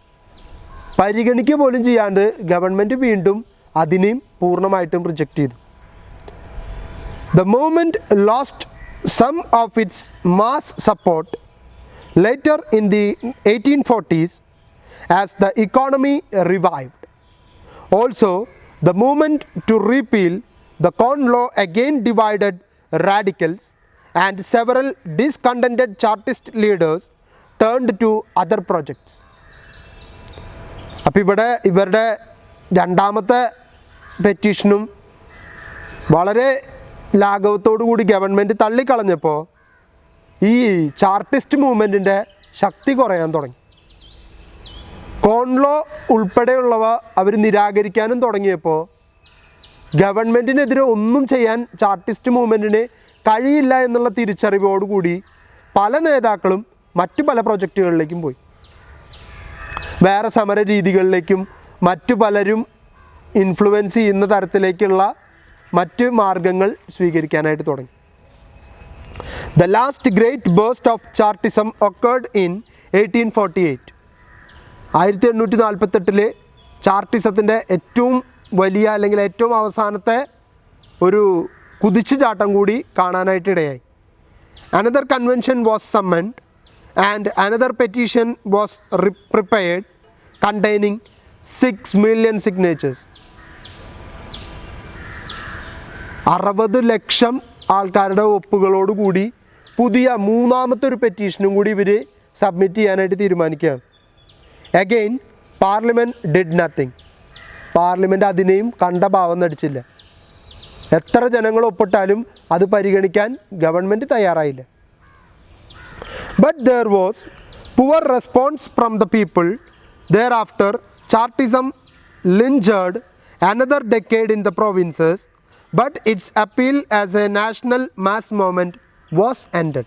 പരിഗണിക്കുക പോലും ചെയ്യാണ്ട് ഗവൺമെൻറ് വീണ്ടും അതിനെയും പൂർണ്ണമായിട്ടും റിജക്റ്റ് ചെയ്തു. The movement lost some of its mass support later in the 1840s as the economy revived. Also, the movement to repeal the Corn Law again divided radicals, and several discontented Chartist leaders turned to other projects. അപ്പോൾ ഇവിടെ ഇവരുടെ രണ്ടാമത്തെ പെറ്റീഷനും വളരെ ലാഘവത്തോടു കൂടി government തള്ളിക്കളഞ്ഞപ്പോൾ ഈ ചാർട്ടിസ്റ്റ് മൂവ്മെൻറ്റിൻ്റെ ശക്തി കുറയാൻ തുടങ്ങി. കോൺ law ഉൾപ്പെടെയുള്ളവ അവർ നിരാകരിക്കാനും തുടങ്ങിയപ്പോൾ ഗവൺമെൻറ്റിനെതിരെ ഒന്നും ചെയ്യാൻ ചാർട്ടിസ്റ്റ് മൂവ്മെൻറ്റിന് കഴിയില്ല എന്നുള്ള തിരിച്ചറിവോടുകൂടി പല നേതാക്കളും മറ്റു പല പ്രൊജക്റ്റുകളിലേക്കും പോയി. വേറെ സമര രീതികളിലേക്കും മറ്റു പലരും ഇൻഫ്ലുവൻസ് ചെയ്യുന്ന തരത്തിലേക്കുള്ള മറ്റ് മാർഗങ്ങൾ സ്വീകരിക്കാനായിട്ട് തുടങ്ങി. The last great burst of Chartism occurred in 1848. 1848 ചാർട്ടിസത്തിൻ്റെ ഏറ്റവും വലിയ അല്ലെങ്കിൽ ഏറ്റവും അവസാനത്തെ ഒരു കുതിച്ചുചാട്ടം കൂടി കാണാനായിട്ട് ഇടയായി. Another convention was summoned and another petition was prepared containing 6 million signatures. 60 ലക്ഷം ആൾക്കാരുടെ ഒപ്പുകളോടുകൂടി പുതിയ മൂന്നാമത്തെ ഒരു പെറ്റീഷനും കൂടി ഇവർ സബ്മിറ്റ് ചെയ്യാനായിട്ട് തീരുമാനിക്കുകയാണ്. Again parliament did nothing. Parliament അതിനെയും കണ്ട ഭാവം നടിച്ചില്ല. എത്ര ജനങ്ങൾ ഒപ്പിട്ടാലും അത് പരിഗണിക്കാൻ ഗവൺമെൻറ് തയ്യാറായില്ല. But there was poor response from the people. Thereafter, Chartism lingered another decade in the provinces, but its appeal as a national mass movement was ended.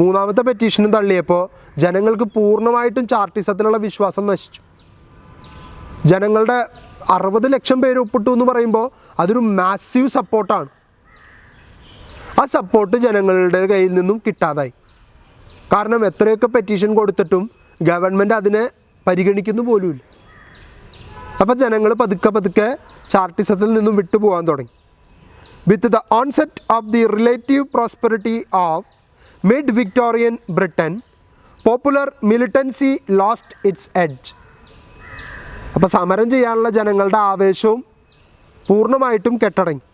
മൂന്നാമത്തെ പെറ്റീഷനും തള്ളിയപ്പോൾ ജനങ്ങൾക്ക് പൂർണ്ണമായിട്ടും ചാർട്ടിസത്തിലുള്ള വിശ്വാസം നശിച്ചു. ജനങ്ങളുടെ 60 ലക്ഷം പേര് ഒപ്പിട്ടു എന്ന് പറയുമ്പോൾ അതൊരു മാസീവ് സപ്പോർട്ടാണ്. ആ സപ്പോർട്ട് ജനങ്ങളുടെ കയ്യിൽ നിന്നും കിട്ടാതായി. കാരണം എത്രയൊക്കെ പെറ്റീഷൻ കൊടുത്തിട്ടും ഗവൺമെൻറ് അതിനെ പരിഗണിക്കുന്നു പോലുമില്ല. അപ്പോൾ ജനങ്ങൾ പതുക്കെ ചാർട്ടിസത്തിൽ നിന്നും വിട്ടുപോകാൻ തുടങ്ങി. With the onset of the relative prosperity of mid Victorian Britain, popular militancy lost it's edge. അപ്പോൾ സമരം ചെയ്യാനുള്ള ജനങ്ങളുടെ ആവേശവും പൂർണ്ണമായിട്ടും കെട്ടടങ്ങി.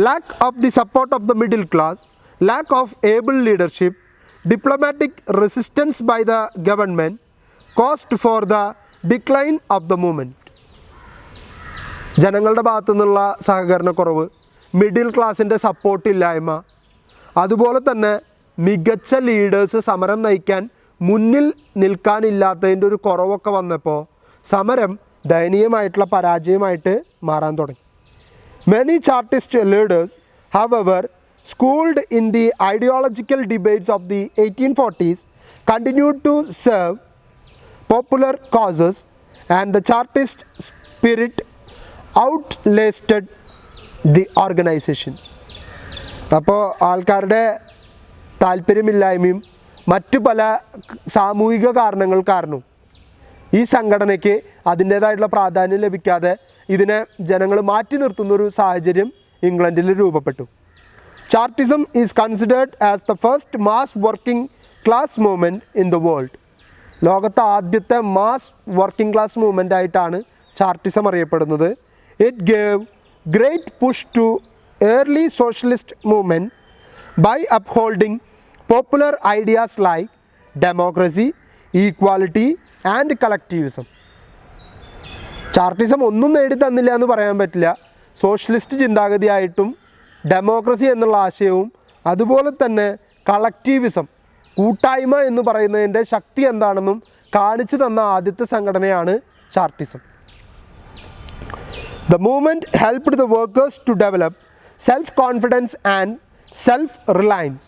Lack of the support of the middle class, lack of able leadership, diplomatic resistance by the government caused for the decline of the movement. ജനങ്ങളുടെ ഭാഗത്തു നിന്നുള്ള സഹകരണക്കുറവ്, middle ക്ലാസിൻ്റെ സപ്പോർട്ടില്ലായ്മ, അതുപോലെ തന്നെ മികച്ച ലീഡേഴ്സ് സമരം നയിക്കാൻ മുന്നിൽ നിൽക്കാനില്ലാത്തതിൻ്റെ ഒരു കുറവൊക്കെ വന്നപ്പോൾ സമരം ദയനീയമായിട്ടുള്ള പരാജയമായിട്ട് മാറാൻ തുടങ്ങി. Many Chartist leaders, however, schooled in the ideological debates of the 1840s, continued to serve popular causes, and the Chartist spirit outlasted the organization. അപ്പോൾ ആൾക്കാരുടെ താല്പര്യമില്ലായ്മയും മറ്റു പല സാമൂഹിക കാരണങ്ങൾ കാരണം ഈ സംഘടനയ്ക്ക് അതിൻ്റേതായിട്ടുള്ള പ്രാധാന്യം ലഭിക്കാതെ ഇതിനെ ജനങ്ങൾ മാറ്റി നിർത്തുന്നൊരു സാഹചര്യം ഇംഗ്ലണ്ടിൽ രൂപപ്പെട്ടു. Chartism is considered as the first mass working class movement in the world. ലോകത്തെ ആദ്യത്തെ മാസ് വർക്കിംഗ് ക്ലാസ് മൂവ്മെൻ്റ് ആയിട്ടാണ് ചാർട്ടിസം അറിയപ്പെടുന്നത്. It gave great push to early socialist movement by upholding popular ideas like democracy, equality and collectivism. Chartism ഒന്നും നേടി തന്നില്ല എന്ന് പറയാൻ പറ്റില്ല. സോഷ്യലിസ്റ്റ് ചിന്താഗതിയായിട്ടും ഡെമോക്രസി എന്നുള്ള ആശയവും അതുപോലെ തന്നെ കളക്റ്റീവിസം, കൂട്ടായ്മ എന്ന് പറയുന്നതിൻ്റെ ശക്തി എന്താണെന്നും കാണിച്ചു തന്ന ആദ്യത്തെ സംഘടനയാണ് Chartism. The movement helped the workers to develop self confidence and self reliance.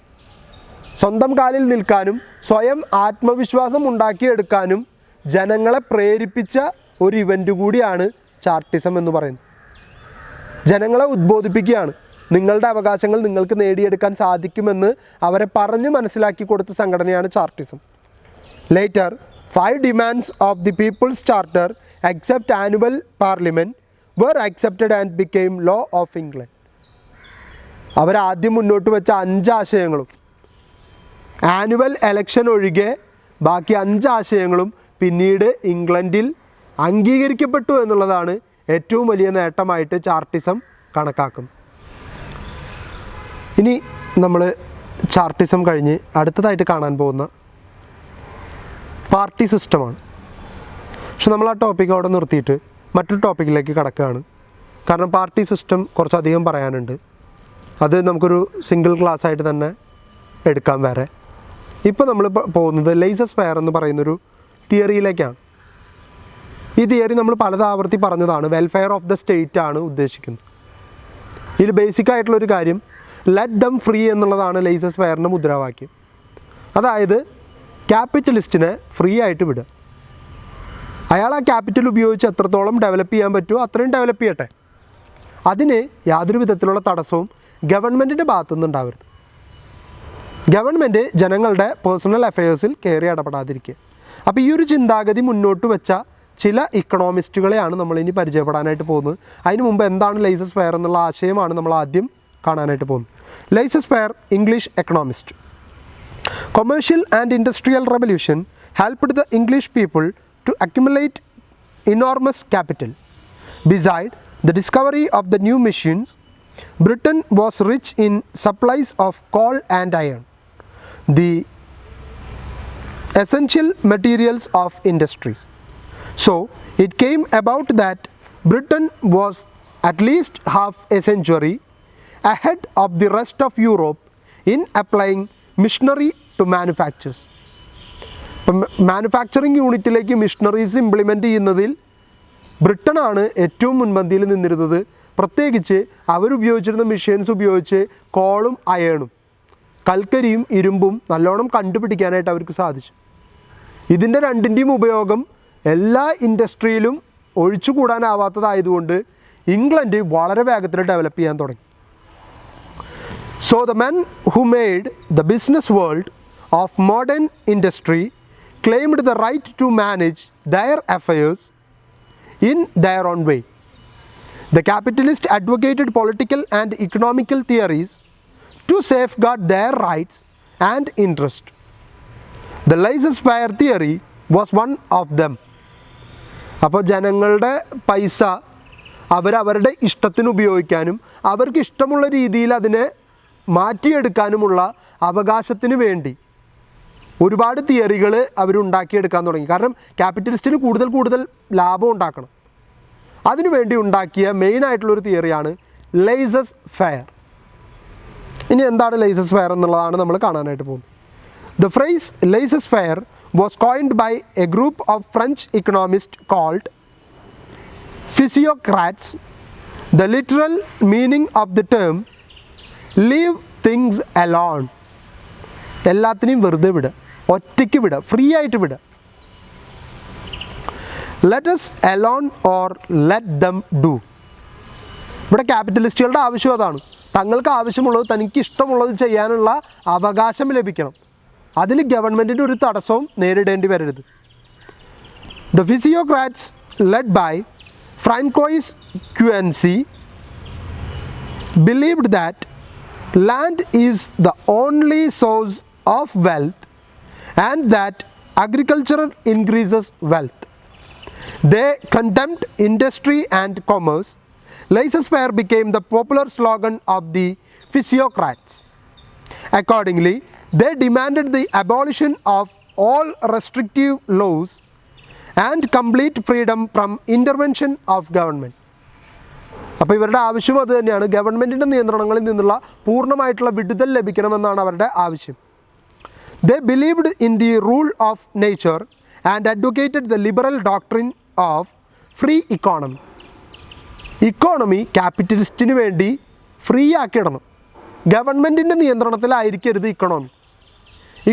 സ്വന്തം കാലിൽ നിൽക്കാനും സ്വയം ആത്മവിശ്വാസം ഉണ്ടാക്കിയെടുക്കാനും ജനങ്ങളെ പ്രേരിപ്പിച്ച ഒരു ഇവൻ്റ് കൂടിയാണ് ചാർട്ടിസം എന്ന് പറയുന്നത്. ജനങ്ങളെ ഉദ്ബോധിപ്പിക്കുകയാണ്, നിങ്ങളുടെ അവകാശങ്ങൾ നിങ്ങൾക്ക് നേടിയെടുക്കാൻ സാധിക്കുമെന്ന് അവരെ പറഞ്ഞ് മനസ്സിലാക്കി കൊടുത്ത സംഘടനയാണ് Chartism. Later 5 demands of the people's charter except annual parliament were accepted and became law of England. അവരാദ്യം മുന്നോട്ട് വെച്ച 5 ആശയങ്ങളും ആനുവൽ എലക്ഷൻ ഒഴികെ ബാക്കി 5 ആശയങ്ങളും പിന്നീട് ഇംഗ്ലണ്ടിൽ അംഗീകരിക്കപ്പെട്ടു എന്നുള്ളതാണ് ഏറ്റവും വലിയ നേട്ടമായിട്ട് ചാർട്ടിസം കണക്കാക്കുന്നത്. ഇനി നമ്മൾ ചാർട്ടിസം കഴിഞ്ഞ് അടുത്തതായിട്ട് കാണാൻ പോകുന്ന പാർട്ടി സിസ്റ്റമാണ്. പക്ഷെ നമ്മൾ ആ ടോപ്പിക്ക് അവിടെ നിർത്തിയിട്ട് മറ്റൊരു ടോപ്പിക്കിലേക്ക് കടക്കുകയാണ്. കാരണം പാർട്ടി സിസ്റ്റം കുറച്ചധികം പറയാനുണ്ട്. അത് നമുക്കൊരു സിംഗിൾ ക്ലാസ് ആയിട്ട് തന്നെ എടുക്കാം വേറെ. ഇപ്പോൾ നമ്മൾ പോകുന്നത് ലെയ്സസ് ഫെയർ എന്ന് പറയുന്നൊരു തിയറിയിലേക്കാണ്. ഈ തിയറി നമ്മൾ പലതാവർത്തി പറഞ്ഞതാണ്. വെൽഫെയർ ഓഫ് ദ സ്റ്റേറ്റ് ആണ് ഉദ്ദേശിക്കുന്നത്. ഇതിൽ ബേസിക് ആയിട്ടുള്ളൊരു കാര്യം ലെറ്റ് ദം ഫ്രീ എന്നുള്ളതാണ് ലെയ്സസ് ഫെയറിൻ്റെ മുദ്രാവാക്യം. അതായത് ക്യാപിറ്റലിസ്റ്റിനെ ഫ്രീ ആയിട്ട് വിടുക. അയാൾ ആ ക്യാപിറ്റൽ ഉപയോഗിച്ച് എത്രത്തോളം ഡെവലപ്പ് ചെയ്യാൻ പറ്റുമോ അത്രയും ഡെവലപ്പ് ചെയ്യട്ടെ. അതിന് യാതൊരു വിധത്തിലുള്ള തടസ്സവും ഗവൺമെൻറ്റിൻ്റെ ഭാഗത്തുനിന്ന് ഉണ്ടാവരുത്. ഗവൺമെൻറ് ജനങ്ങളുടെ പേഴ്സണൽ അഫയേഴ്സിൽ കയറി ഇടപെടാതിരിക്കുക. അപ്പോൾ ഈ ഒരു ചിന്താഗതി മുന്നോട്ട് വെച്ച ചില ഇക്കണോമിസ്റ്റുകളെയാണ് നമ്മളിനി പരിചയപ്പെടാനായിട്ട് പോകുന്നത്. അതിന് മുമ്പ് എന്താണ് ലെയ്സസ് ഫെയർ എന്നുള്ള ആശയമാണ് നമ്മൾ ആദ്യം കാണാനായിട്ട് പോകുന്നു. Laissez fair, English economist. Commercial and industrial revolution helped the English people to accumulate enormous capital. Besides the discovery of the new machines, Britain was rich in supplies of coal and iron, the essential materials of industries. So it came about that Britain was at least half a century ahead of the rest of Europe in applying machinery to manufactures. ഇപ്പം manufacturing യൂണിറ്റിലേക്ക് machineries implement ചെയ്യുന്നതിൽ ബ്രിട്ടനാണ് ഏറ്റവും മുൻപന്തിയിൽ നിന്നിരുന്നത്. പ്രത്യേകിച്ച് അവരുപയോഗിച്ചിരുന്ന machines ഉപയോഗിച്ച് കോളും അയേണും കൽക്കരിയും ഇരുമ്പും നല്ലോണം കണ്ടുപിടിക്കാനായിട്ട് അവർക്ക് സാധിച്ചു. ഇതിൻ്റെ രണ്ടിൻ്റെയും ഉപയോഗം എല്ലാ ഇൻഡസ്ട്രിയിലും ഒഴിച്ചുകൂടാനാവാത്തതായതുകൊണ്ട് ഇംഗ്ലണ്ട് വളരെ വേഗത്തിൽ ഡെവലപ്പ് ചെയ്യാൻ തുടങ്ങി. So the men who made the business world of modern industry claimed the right to manage their affairs in their own way. The capitalists advocated political and economical theories to safeguard their rights and interest. The laissez-faire theory was one of them. അപ്പോൾ ജനങ്ങളുടെ പൈസ അവരവരുടെ ഇഷ്ടത്തിന് ഉപയോഗിക്കാനും അവർക്ക് ഇഷ്ടമുള്ള രീതിയിൽ അതിനെ മാറ്റിയെടുക്കാനുമുള്ള അവകാശത്തിന് വേണ്ടി ഒരുപാട് തിയറികൾ അവരുണ്ടാക്കിയെടുക്കാൻ തുടങ്ങി. കാരണം ക്യാപിറ്റലിസ്റ്റിന് കൂടുതൽ ലാഭം ഉണ്ടാക്കണം. അതിനുവേണ്ടി ഉണ്ടാക്കിയ മെയിനായിട്ടുള്ളൊരു തിയറിയാണ് ലെയ്സസ് ഫെയർ. ഇനി എന്താണ് ലെയ്സസ് ഫെയർ എന്നുള്ളതാണ് നമ്മൾ കാണാനായിട്ട് പോകുന്നത്. The phrase laissez faire was coined by a group of French economist called physiocrats. The literal meaning of the term leave things alone. എല്ലാത്തിനെയും വെറുതെ വിടുക, ഒറ്റയ്ക്ക് വിടുക, ഫ്രീ ആയിട്ട് വിടുക. Let us alone or let them do. ഇവിടെ ക്യാപിറ്റലിസ്റ്റുകളുടെ ആവശ്യം അതാണ്. തങ്ങൾക്ക് ആവശ്യമുള്ളത് തനിക്ക് ഇഷ്ടമുള്ളത് ചെയ്യാനുള്ള അവകാശം ലഭിക്കണം. അതിൽ ഗവൺമെൻറ്റിൻ്റെ ഒരു തടസ്സവും നേരിടേണ്ടി വരരുത്. The physiocrats led by Francois ക്യുൻസി believed that land is the only source of wealth and that agriculture increases wealth. They condemned industry and commerce. Laissez-faire became the popular slogan of the physiocrats. Accordingly, they demanded the abolition of all restrictive laws and complete freedom from intervention of government. അപ്പോൾ ഇവരുടെ ആവശ്യം അത് തന്നെയാണ്. ഗവൺമെൻറ്റിൻ്റെ നിയന്ത്രണങ്ങളിൽ നിന്നുള്ള പൂർണ്ണമായിട്ടുള്ള വിടുതൽ ലഭിക്കണമെന്നാണ് അവരുടെ ആവശ്യം. They believed in the rule of nature and advocated the liberal doctrine of free economy. Economy ക്യാപിറ്റലിസ്റ്റിന് വേണ്ടി ഫ്രീ ആക്കിയിടണം. ഗവൺമെൻറ്റിൻ്റെ നിയന്ത്രണത്തിലായിരിക്കരുത് ഇക്കോണമി.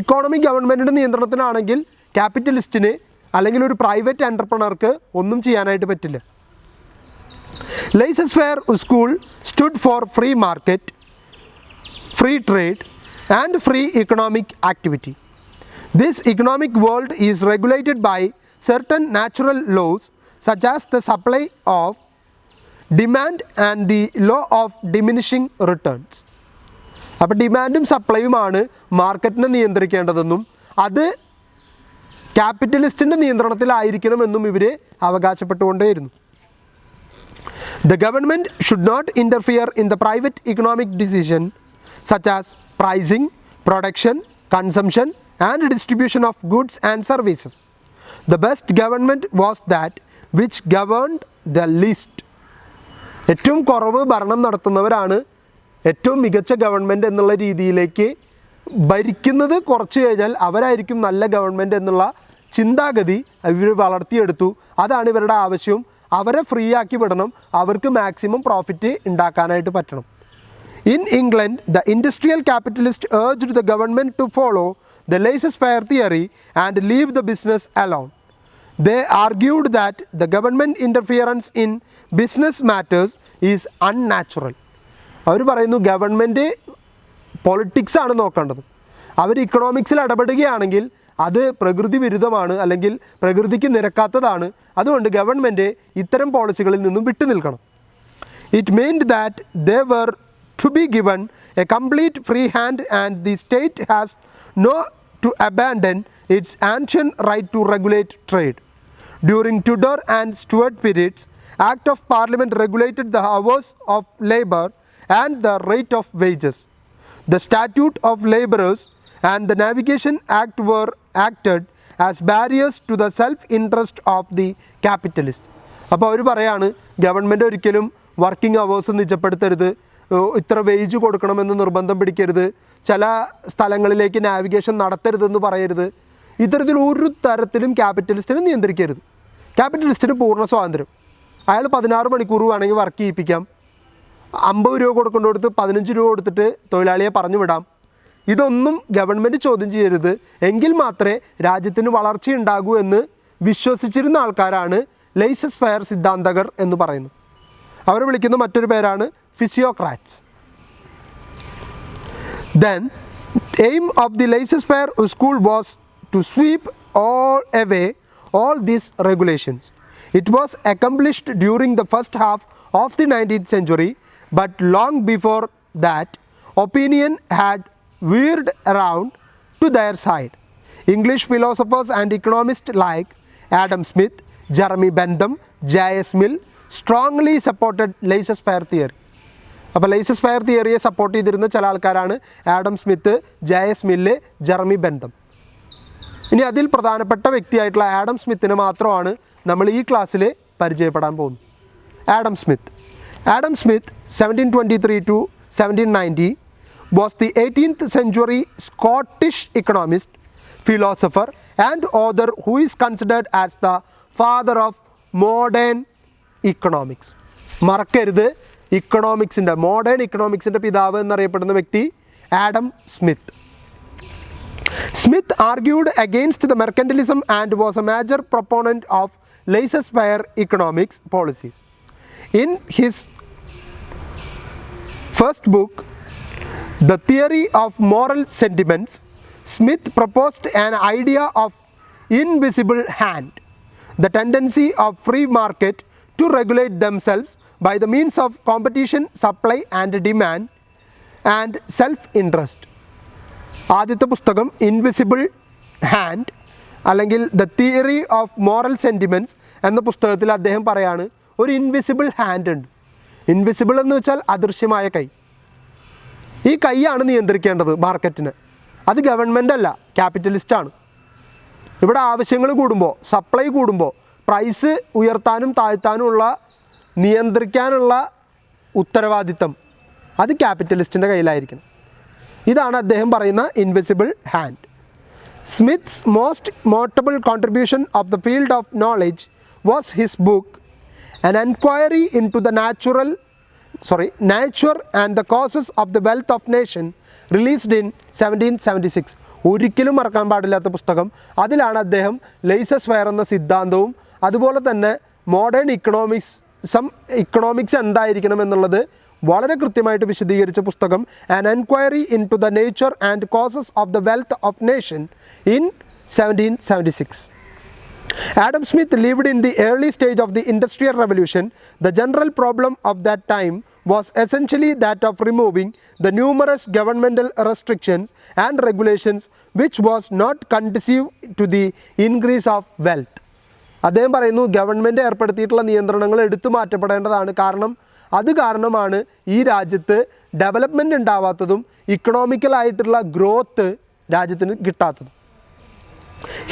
ഇക്കോണമി ഗവൺമെൻറ്റിൻ്റെ നിയന്ത്രണത്തിലാണെങ്കിൽ ക്യാപിറ്റലിസ്റ്റിന് അല്ലെങ്കിൽ ഒരു പ്രൈവറ്റ് എൻ്റർപ്രണർക്ക് ഒന്നും ചെയ്യാനായിട്ട് പറ്റില്ല. Laissez-faire school stood for free market, free trade and free economic activity. This economic world is regulated by certain natural laws such as the supply of demand and the law of diminishing returns. അപ്പോൾ ഡിമാൻഡും സപ്ലൈയുമാണ് മാർക്കറ്റിനെ നിയന്ത്രിക്കേണ്ടതെന്നും അത് ക്യാപിറ്റലിസ്റ്റിൻ്റെ നിയന്ത്രണത്തിലായിരിക്കണമെന്നും ഇവർ അവകാശപ്പെട്ടുകൊണ്ടേയിരുന്നു. The government should not interfere in the private economic decision such as pricing, production, consumption and distribution of goods and services. The best government was that which governed the least. ഏറ്റവും കുറവ് ഭരണം നടത്തുന്നവരാണ് ഏറ്റവും മികച്ച ഗവൺമെൻറ് എന്നുള്ള രീതിയിലേക്ക് ഭരിക്കുന്നത്. കുറച്ച് കഴിഞ്ഞാൽ അവരായിരിക്കും നല്ല ഗവൺമെൻറ് എന്നുള്ള ചിന്താഗതി ഇവർ വളർത്തിയെടുത്തു. അതാണ് ഇവരുടെ ആവശ്യവും. അവരെ ഫ്രീ ആക്കി വിടണം, അവർക്ക് മാക്സിമം പ്രോഫിറ്റ് ഉണ്ടാക്കാനായിട്ട് പറ്റണം. In England the industrial capitalist urged the government to follow the laissez-faire theory and leave the business alone. They argued that the government interference in business matters is unnatural. അവർ പറയുന്നു government politics ആണ് നോക്കേണ്ടത്. അവർ ഇക്കണോമിക്സിൽ ഇടപെടുകയാണെങ്കിൽ അത് പ്രകൃതി വിരുദ്ധമാണ്, അല്ലെങ്കിൽ പ്രകൃതിക്ക് നിരക്കാത്തതാണ്. അതുകൊണ്ട് government ഇത്തരം പോളിസികളിൽ നിന്നും വിട്ടു നിൽക്കണം. It meant that they were to be given a complete free hand, and the state has no to abandon its ancient right to regulate trade. During Tudor and Stuart periods, Act of Parliament regulated the hours of labour and the rate of wages. The Statute of Labourers and the Navigation Act were acted as barriers to the self-interest of the capitalist. അപ്പോൾ അവർ പറയാണ് government ഒരിക്കലും working hours നിജപ്പെടുത്തരുത്, ഇത്ര wage കൊടുക്കണമെന്ന് നിർബന്ധം പിടിക്കരുത്, ചില സ്ഥലങ്ങളിലേക്ക് navigation നടത്തരുതെന്ന് പറയരുത്. ഇത്തരത്തിൽ ഒരു തരത്തിലും ക്യാപിറ്റലിസ്റ്റിനെ നിയന്ത്രിക്കരുത്. ക്യാപിറ്റലിസ്റ്റിന് പൂർണ്ണ സ്വാതന്ത്ര്യം. അയാൾ 16 മണിക്കൂർ വേണമെങ്കിൽ വർക്ക് ചെയ്യിപ്പിക്കാം. 50 രൂപ കൊടുക്കേണ്ടടുത്ത് 15 രൂപ കൊടുത്തിട്ട് തൊഴിലാളിയെ പറഞ്ഞു വിടാം. ഇതൊന്നും ഗവൺമെൻറ് ചോദ്യം ചെയ്യരുത്. എങ്കിൽ മാത്രമേ രാജ്യത്തിന് വളർച്ചയുണ്ടാകൂ എന്ന് വിശ്വസിച്ചിരുന്ന ആൾക്കാരാണ് ലെയ്സസ് ഫെയർ സിദ്ധാന്തകർ എന്ന് പറയുന്നത്. അവരെ വിളിക്കുന്ന മറ്റൊരു പേരാണ് physiocrats. Then, aim of the laissez-faire school was to sweep away all these regulations. It was accomplished during the first half of the 19th century, but long before that, opinion had veered around to their side. English philosophers and economists like Adam Smith, Jeremy Bentham, J.S. Mill strongly supported laissez-faire theory. അപ്പോൾ ലെയ്സസ് fair തിയറിയെ support ചെയ്തിരുന്ന ചില ആൾക്കാരാണ് Adam Smith, J S. Mill, Jeremy Bentham. ഇനി അതിൽ പ്രധാനപ്പെട്ട വ്യക്തിയായിട്ടുള്ള Adam സ്മിത്തിനെ മാത്രമാണ് നമ്മൾ ഈ ക്ലാസ്സിൽ പരിചയപ്പെടാൻ പോകുന്നത്. Adam Smith 1723 to 1790 was the 18th century Scottish economist, philosopher and author who is considered as the father of modern economics. മറക്കരുത്, മോഡേൺ ഇക്കണോമിക്സിൻ്റെ പിതാവ് എന്നറിയപ്പെടുന്ന വ്യക്തി Adam Smith. Smith argued against the mercantilism and was a major proponent of laissez-faire economics policies. In his first book, The Theory of Moral Sentiments, Smith proposed an idea of invisible hand, the tendency of free market to regulate themselves by the means of competition, supply and demand and self-interest. ആദ്യത്തെ പുസ്തകം invisible hand അല്ലെങ്കിൽ the theory of moral sentiments എന്ന പുസ്തകത്തിൽ അദ്ദേഹം പറയാണ് ഒരു invisible hand ഉണ്ട്. Invisible എന്ന് വെച്ചാൽ അദൃശ്യമായ കൈ. ഈ കൈയാണ് നിയന്ത്രിക്കേണ്ടത് മാർക്കറ്റിന്. അത് ഗവൺമെൻറ് അല്ല, ക്യാപിറ്റലിസ്റ്റാണ്. ഇവിടെ ആവശ്യങ്ങൾ കൂടുമ്പോൾ, സപ്ലൈ കൂടുമ്പോൾ പ്രൈസ് ഉയർത്താനും താഴ്ത്താനുമുള്ള നിയന്ത്രിക്കാനുള്ള ഉത്തരവാദിത്തം അത് ക്യാപിറ്റലിസ്റ്റിൻ്റെ കയ്യിലായിരിക്കണം. ഇതാണ് അദ്ദേഹം പറയുന്ന invisible hand. Smith's most notable contribution of the field of knowledge was his book an enquiry into the nature and the causes of the wealth of nation, released in 1776. ഒരിക്കലും മറക്കാൻ പാടില്ലാത്ത പുസ്തകം. അതിലാണ് അദ്ദേഹം ലെയ്സസ് ഫെയർ എന്ന സിദ്ധാന്തവും അതുപോലെ തന്നെ മോഡേൺ ഇക്കണോമിക്സ് എന്തായിരിക്കണം എന്നുള്ളത് വളരെ കൃത്യമായിട്ട് വിശദീകരിച്ച പുസ്തകം an enquiry into the nature and causes of the wealth of nation in 1776. Adam Smith lived in the early stage of the Industrial Revolution. The general problem of that time was essentially that of removing the numerous governmental restrictions and regulations which was not conducive to the increase of wealth. അദ്ദേഹം പറയുന്നു government ഏർപ്പെടുത്തിയിട്ടുള്ള നിയന്ത്രണങ്ങൾ എടുത്തു മാറ്റപ്പെടേണ്ടതാണ്. അത് കാരണമാണ് ഈ രാജ്യത്ത് development ഉണ്ടാവാത്തതും ഇക്കണോമിക്കലായിട്ടുള്ള growth രാജ്യത്തിന് കിട്ടാത്തതും.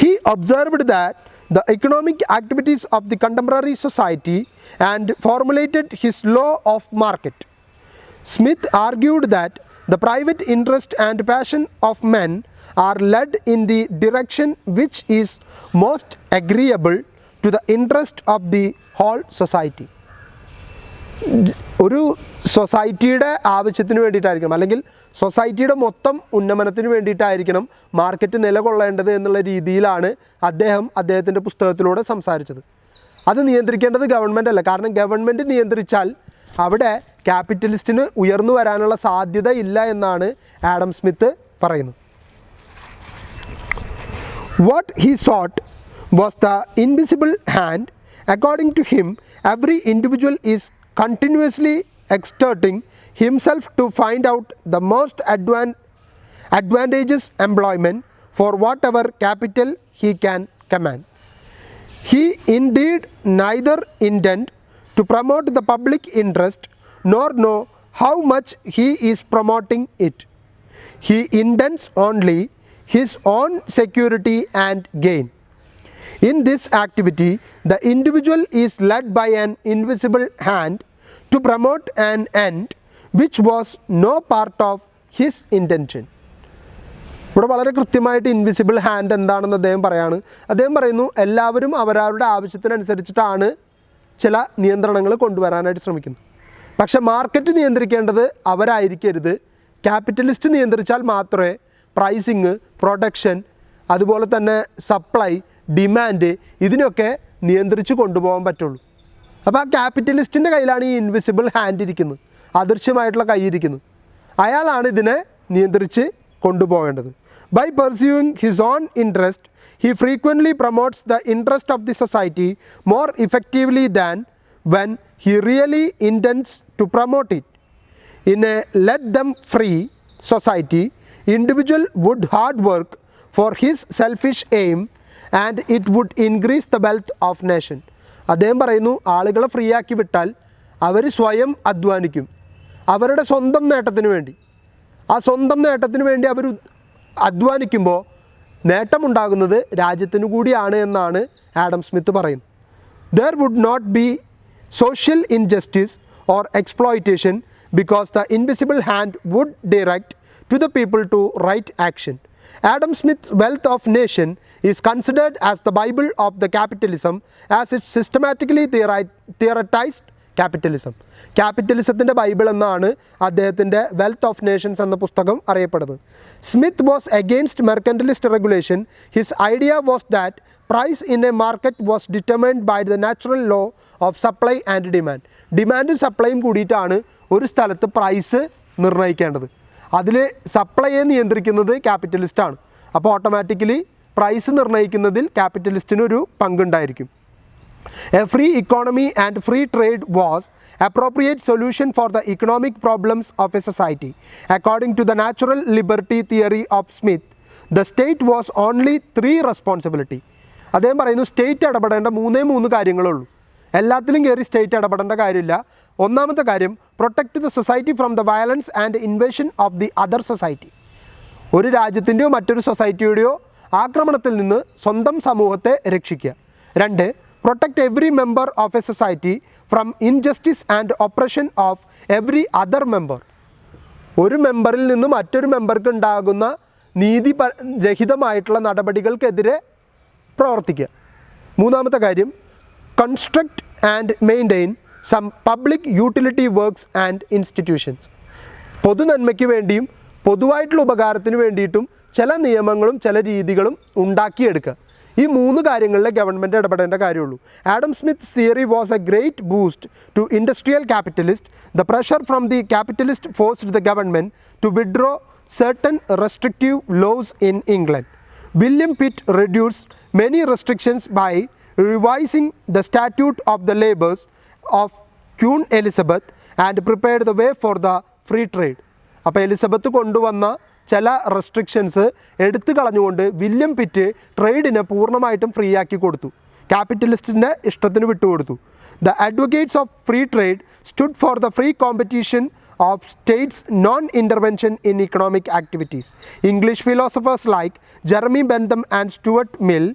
He observed that the economic activities of the contemporary society and formulated his law of market. Smith argued that the private interest and passion of men are led in the direction which is most agreeable to the interest of the whole society. ഒരു സൊസൈറ്റിയുടെ ആവശ്യത്തിന് വേണ്ടിയിട്ടായിരിക്കണം, അല്ലെങ്കിൽ സൊസൈറ്റിയുടെ മൊത്തം ഉന്നമനത്തിന് വേണ്ടിയിട്ടായിരിക്കണം market നിലകൊള്ളേണ്ടത് എന്നുള്ള രീതിയിലാണ് അദ്ദേഹത്തിൻ്റെ പുസ്തകത്തിലൂടെ സംസാരിച്ചത്. അത് നിയന്ത്രിക്കേണ്ടത് ഗവൺമെൻറ് അല്ല. കാരണം ഗവൺമെൻറ് നിയന്ത്രിച്ചാൽ അവിടെ ക്യാപിറ്റലിസ്റ്റിന് ഉയർന്നു വരാനുള്ള സാധ്യത ഇല്ല എന്നാണ് ആഡം സ്മിത്ത് പറയുന്നത്. What he sought was the invisible hand. According to him, every individual is continuously exerting himself to find out the most advantageous employment for whatever capital he can command. He indeed neither intend to promote the public interest nor know how much he is promoting it. He intends only his own security and gain. In this activity, the individual is led by an invisible hand to promote an end which was no part of his intention. ഇവിടെ വളരെ കൃത്യമായിട്ട് invisible hand എന്താണെന്ന് അദ്ദേഹം പറയുന്നു എല്ലാവരും അവരവരുടെ ആവശ്യത്തിനനുസരിച്ചിട്ടാണ് ചില നിയന്ത്രണങ്ങൾ കൊണ്ടുവരാനായിട്ട് ശ്രമിക്കുന്നത്. പക്ഷേ മാർക്കറ്റ് നിയന്ത്രിക്കേണ്ടത് അവരായിരിക്കരുത്. ക്യാപിറ്റലിസ്റ്റ് നിയന്ത്രിച്ചാൽ മാത്രമേ പ്രൈസിങ്, പ്രൊഡക്ഷൻ, അതുപോലെ തന്നെ സപ്ലൈ, ഡിമാൻഡ് ഇതിനൊക്കെ നിയന്ത്രിച്ച് കൊണ്ടുപോകാൻ പറ്റുള്ളൂ. അപ്പോൾ ആ ക്യാപിറ്റലിസ്റ്റിൻ്റെ കയ്യിലാണ് ഈ ഇൻവിസിബിൾ ഹാൻഡ് ഇരിക്കുന്നത്, അദൃശ്യമായിട്ടുള്ള കൈ ഇരിക്കുന്നത്. അയാളാണ് ഇതിനെ നിയന്ത്രിച്ച് കൊണ്ടുപോകേണ്ടത്. By pursuing his own interest, he frequently promotes the interest of the society more effectively than when he really intends to promote it. In a let them free society, individual would hard work for his selfish aim and it would increase the wealth of nation. അദ്ദേഹം പറയുന്നു ആളുകളെ free ആക്കി വിട്ടാൽ അവർ സ്വയം അധ്വാനിക്കും അവരുടെ സ്വന്തം നേട്ടത്തിന് വേണ്ടി. ആ സ്വന്തം നേട്ടത്തിന് വേണ്ടി അവർ അധ്വാനിക്കുമ്പോൾ നേട്ടമുണ്ടാകുന്നത് രാജ്യത്തിന് കൂടിയാണ് എന്നാണ് ആഡം സ്മിത്ത് പറയുന്നത്. There would not be social injustice or exploitation because the invisible hand would direct to the people to right action. Adam Smith's Wealth of Nation is considered as the Bible of the capitalism as it systematically theoretized capitalism. ക്യാപിറ്റലിസത്തിൻ്റെ Bible എന്നാണ് അദ്ദേഹത്തിൻ്റെ wealth of nations എന്ന പുസ്തകം അറിയപ്പെടുന്നത്. Smith was against mercantilist regulation. His idea was that price in a market was determined by the natural law of supply and demand. ഡിമാൻഡും സപ്ലൈയും കൂടിയിട്ടാണ് ഒരു സ്ഥലത്ത് പ്രൈസ് നിർണ്ണയിക്കേണ്ടത്. അതിൽ സപ്ലൈയെ നിയന്ത്രിക്കുന്നത് ക്യാപിറ്റലിസ്റ്റാണ്. അപ്പോൾ ഓട്ടോമാറ്റിക്കലി പ്രൈസ് നിർണ്ണയിക്കുന്നതിൽ ക്യാപിറ്റലിസ്റ്റിനൊരു പങ്കുണ്ടായിരിക്കും. A free economy and free trade was appropriate solution for the economic problems of a society. According to the natural liberty theory of Smith, the state was only three responsibility. അദ്ദേഹം പറയുന്നു state ഇടപെടേണ്ട മൂന്ന് കാര്യങ്ങളുള്ളൂ. എല്ലാത്തിലും കയറി state ഇടപെടേണ്ട കാര്യമില്ല. ഒന്നാമത്തെ കാര്യം protect the society from the violence and invasion of the other society. ഒരു രാജ്യത്തിൻ്റെയോ മറ്റൊരു സൊസൈറ്റിയുടെയോ ആക്രമണത്തിൽ നിന്ന് സ്വന്തം സമൂഹത്തെ രക്ഷിക്കുക. 2. Protect every member of a society from injustice and oppression of every other member. ഒരു മെമ്പറിൽ നിന്ന് മറ്റൊരു മെമ്പർക്ക് ഉണ്ടാകുന്ന നീതിരഹിതമായിട്ടുള്ള നടപടികൾക്കെതിരെ പ്രവർത്തിക്കുക. 3. കാര്യം construct and maintain some public utility works and institutions. പൊതു നന്മയ്ക്ക് വേണ്ടിയും പൊതുവായിട്ടുള്ള ഉപകാരത്തിന് വേണ്ടിയിട്ടും ചില നിയമങ്ങളും ചില രീതികളും ഉണ്ടാക്കിയെടുക്കുക. ഈ 3 കാര്യങ്ങളിലെ ഗവൺമെൻറ് ഇടപെടേണ്ട കാര്യമുള്ളൂ. Adam Smith's theory was a great boost to industrial capitalist. The pressure from the capitalist forced the government to withdraw certain restrictive laws in England. William Pitt reduced many restrictions by revising the Statute of the Labours of Queen Elizabeth and prepared the way for the free trade. അപ്പോൾ Elizabeth കൊണ്ടുവന്ന ചില restrictions എടുത്തു കളഞ്ഞുകൊണ്ട് William pit ട്രേഡിനെ പൂർണ്ണമായിട്ടും free ആക്കി കൊടുത്തു, ക്യാപിറ്റലിസ്റ്റിൻ്റെ ഇഷ്ടത്തിന് വിട്ടുകൊടുത്തു. The advocates of free trade stood for the free competition of states' non-intervention in economic activities. English philosophers like Jeremy Bentham and Stuart Mill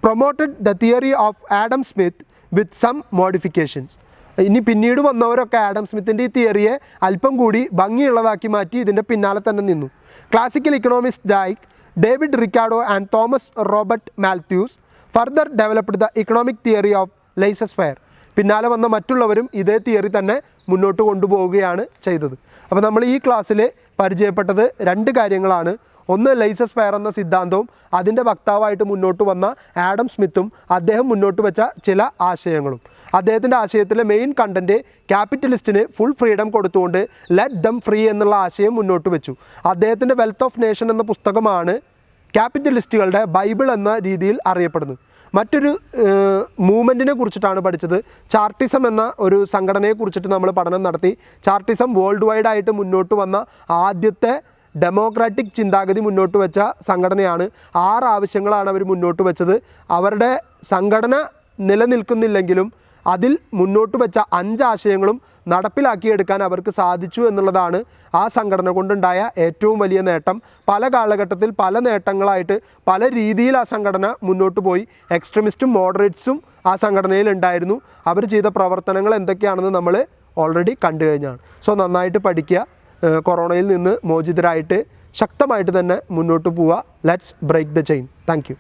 promoted the theory of Adam Smith with some modifications. ഇനി പിന്നീട് വന്നവരൊക്കെ Adam സ്മിത്തിൻ്റെ ഈ തിയറിയെ അല്പം കൂടി ഭംഗിയുള്ളതാക്കി മാറ്റി ഇതിൻ്റെ പിന്നാലെ തന്നെ നിന്നു. Classical economist like David Ricardo and Thomas Robert Malthus further developed the economic theory of laissez faire. പിന്നാലെ വന്ന മറ്റുള്ളവരും ഇതേ തിയറി തന്നെ മുന്നോട്ട് കൊണ്ടുപോവുകയാണ് ചെയ്തത്. അപ്പോൾ നമ്മൾ ഈ ക്ലാസ്സിൽ പരിചയപ്പെട്ടത് 2 കാര്യങ്ങളാണ്. ഒന്ന് ലെയ്സസ് ഫെയർ എന്ന സിദ്ധാന്തവും അതിൻ്റെ വക്താവായിട്ട് മുന്നോട്ട് വന്ന ആഡം സ്മിത്തും അദ്ദേഹം മുന്നോട്ട് വെച്ച ചില ആശയങ്ങളും. അദ്ദേഹത്തിൻ്റെ ആശയത്തിലെ മെയിൻ കണ്ടൻറ്റ് ക്യാപിറ്റലിസ്റ്റിന് ഫുൾ ഫ്രീഡം കൊടുത്തുകൊണ്ട് ലെറ്റ് ദം ഫ്രീ എന്നുള്ള ആശയം മുന്നോട്ട് വെച്ചു. അദ്ദേഹത്തിൻ്റെ വെൽത്ത് ഓഫ് നേഷൻ എന്ന പുസ്തകമാണ് ക്യാപിറ്റലിസ്റ്റുകളുടെ ബൈബിൾ എന്ന രീതിയിൽ അറിയപ്പെടുന്നത്. മറ്റൊരു മൂവ്മെൻറ്റിനെ കുറിച്ചിട്ടാണ് പഠിച്ചത്. ചാർട്ടിസം എന്ന ഒരു സംഘടനയെ കുറിച്ചിട്ട് നമ്മൾ പഠനം നടത്തി. ചാർട്ടിസം വേൾഡ് വൈഡ് ആയിട്ട് മുന്നോട്ട് വന്ന ആദ്യത്തെ ഡെമോക്രാറ്റിക് ചിന്താഗതി മുന്നോട്ട് വെച്ച സംഘടനയാണ്. 6 ആവശ്യങ്ങളാണ് അവർ മുന്നോട്ട് വെച്ചത്. അവരുടെ സംഘടന നിലനിൽക്കുന്നില്ലെങ്കിലും അതിൽ മുന്നോട്ട് വെച്ച 5 ആശയങ്ങളും നടപ്പിലാക്കിയെടുക്കാൻ അവർക്ക് സാധിച്ചു എന്നുള്ളതാണ് ആ സംഘടന കൊണ്ടുണ്ടായ ഏറ്റവും വലിയ നേട്ടം. പല കാലഘട്ടത്തിൽ പല നേട്ടങ്ങളായിട്ട് പല രീതിയിൽ ആ സംഘടന മുന്നോട്ട് പോയി. എക്സ്ട്രീമിസ്റ്റും മോഡറേറ്റ്സും ആ സംഘടനയിൽ ഉണ്ടായിരുന്നു. അവർ ചെയ്ത പ്രവർത്തനങ്ങൾ എന്തൊക്കെയാണെന്ന് നമ്മൾ ഓൾറെഡി കണ്ടു കഴിഞ്ഞാണ്. സോ നന്നായിട്ട് പഠിക്കുക. കൊറോണയിൽ നിന്ന് മോചിതരായിട്ട് ശക്തമായിട്ട് തന്നെ മുന്നോട്ട് പോവുക. Let's break the chain. Thank U.